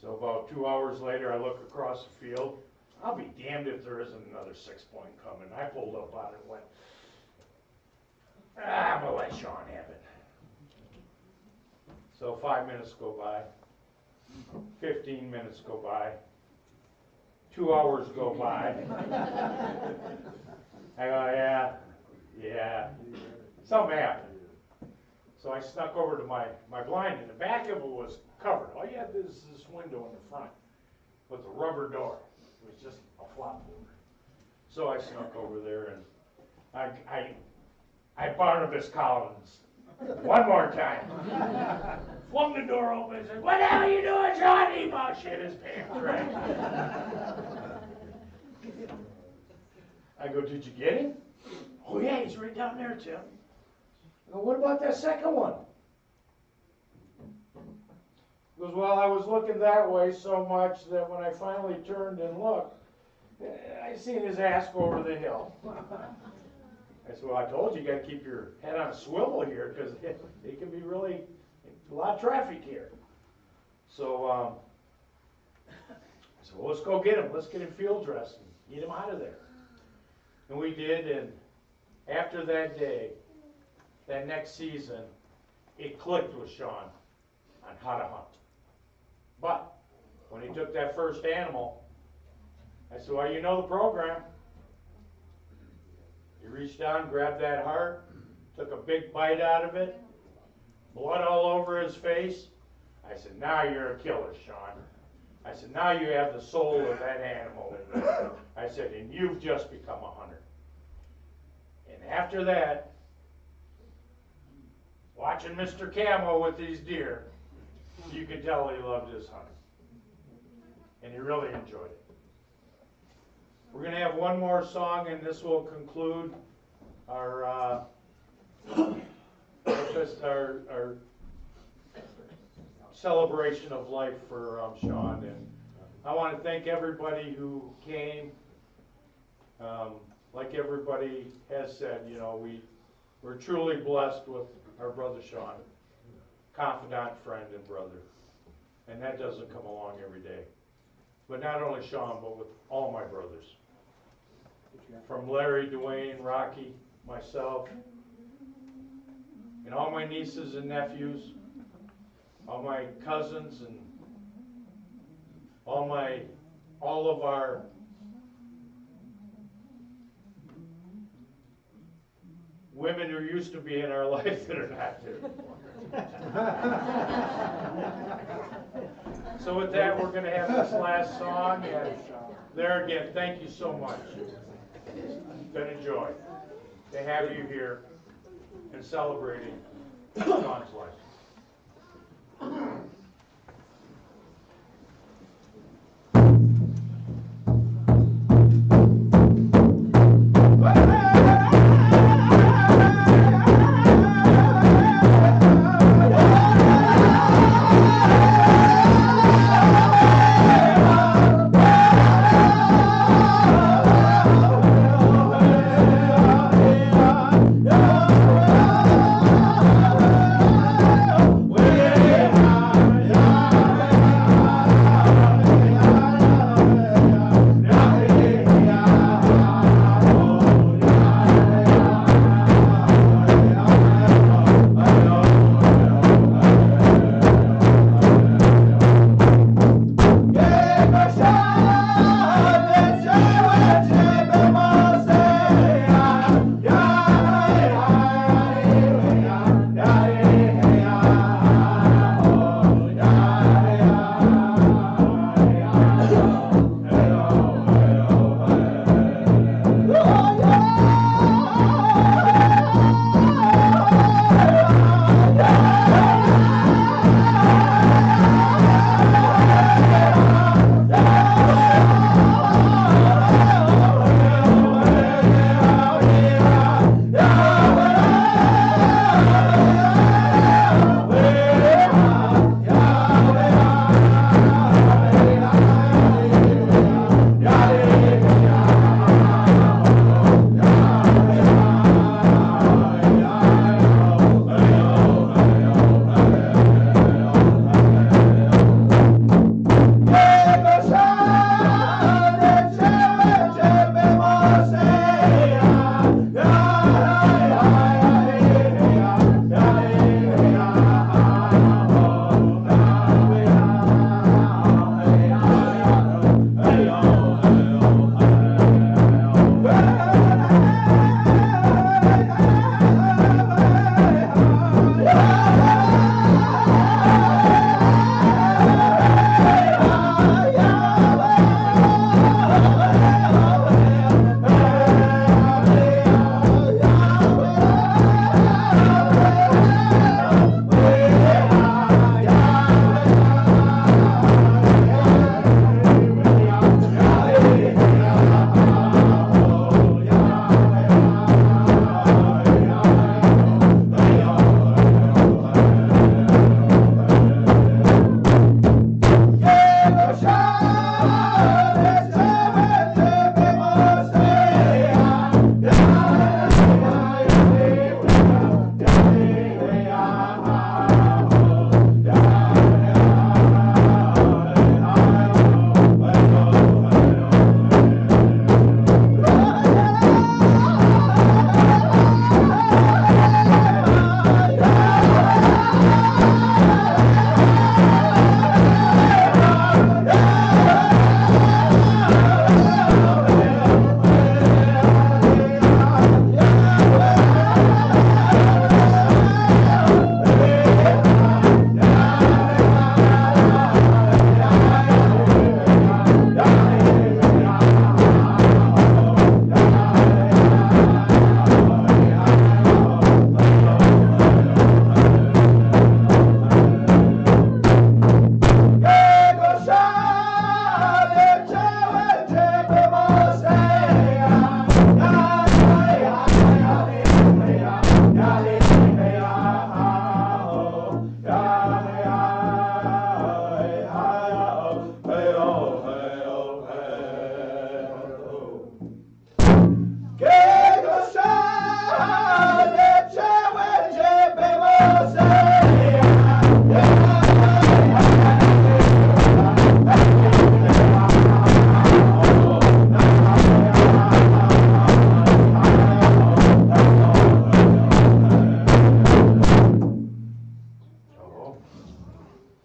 So about 2 hours later, I look across the field. I'll be damned if there isn't another 6-point coming. I pulled up on it and went, I'm going to let Shawn have it. So 5 minutes go by, 15 minutes go by, 2 hours go by. I go, yeah, something happened. So I snuck over to my blind, and the back of it was covered. All you had is this window in the front with a rubber door. It was just a flop door. So I snuck over there and I Barnabas Collins one more time. Flung the door open and said, "What the hell are you doing, Shawn?" He about shit his pants, right? I go, "Did you get him?" "Oh yeah, he's right down there, Tim." I go, "What about that second one?" He goes, "Well, I was looking that way so much that when I finally turned and looked, I seen his ass go over the hill." I said, "Well, I told you, you got to keep your head on a swivel here because it can be really a lot of traffic here." So I said, "Well, let's go get him. Let's get him field dressed and get him out of there." And we did, and after that day, that next season, it clicked with Shawn on how to hunt. But when he took that first animal, I said, "Well, you know the program." He reached down, grabbed that heart, took a big bite out of it, blood all over his face. I said, "Now you're a killer, Shawn." I said, "Now you have the soul of that animal in you." I said, "And you've just become a hunter." And after that, watching Mr. Camo with these deer, you could tell he loved his hunting. And he really enjoyed it. We're going to have one more song, and this will conclude our our celebration of life for Shawn. And I want to thank everybody who came. Like everybody has said, you know, we're truly blessed with our brother Shawn, confidant, friend, and brother. And that doesn't come along every day. But not only Shawn, but with all my brothers. From Larry, Dwayne, Rocky, myself, and all my nieces and nephews, all my cousins, and all of our women who used to be in our life that are not there anymore. So with that, we're going to have this last song, and there again, thank you so much. It's been a joy to have you here and celebrating Shawn's life.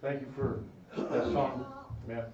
Thank you for that song, man.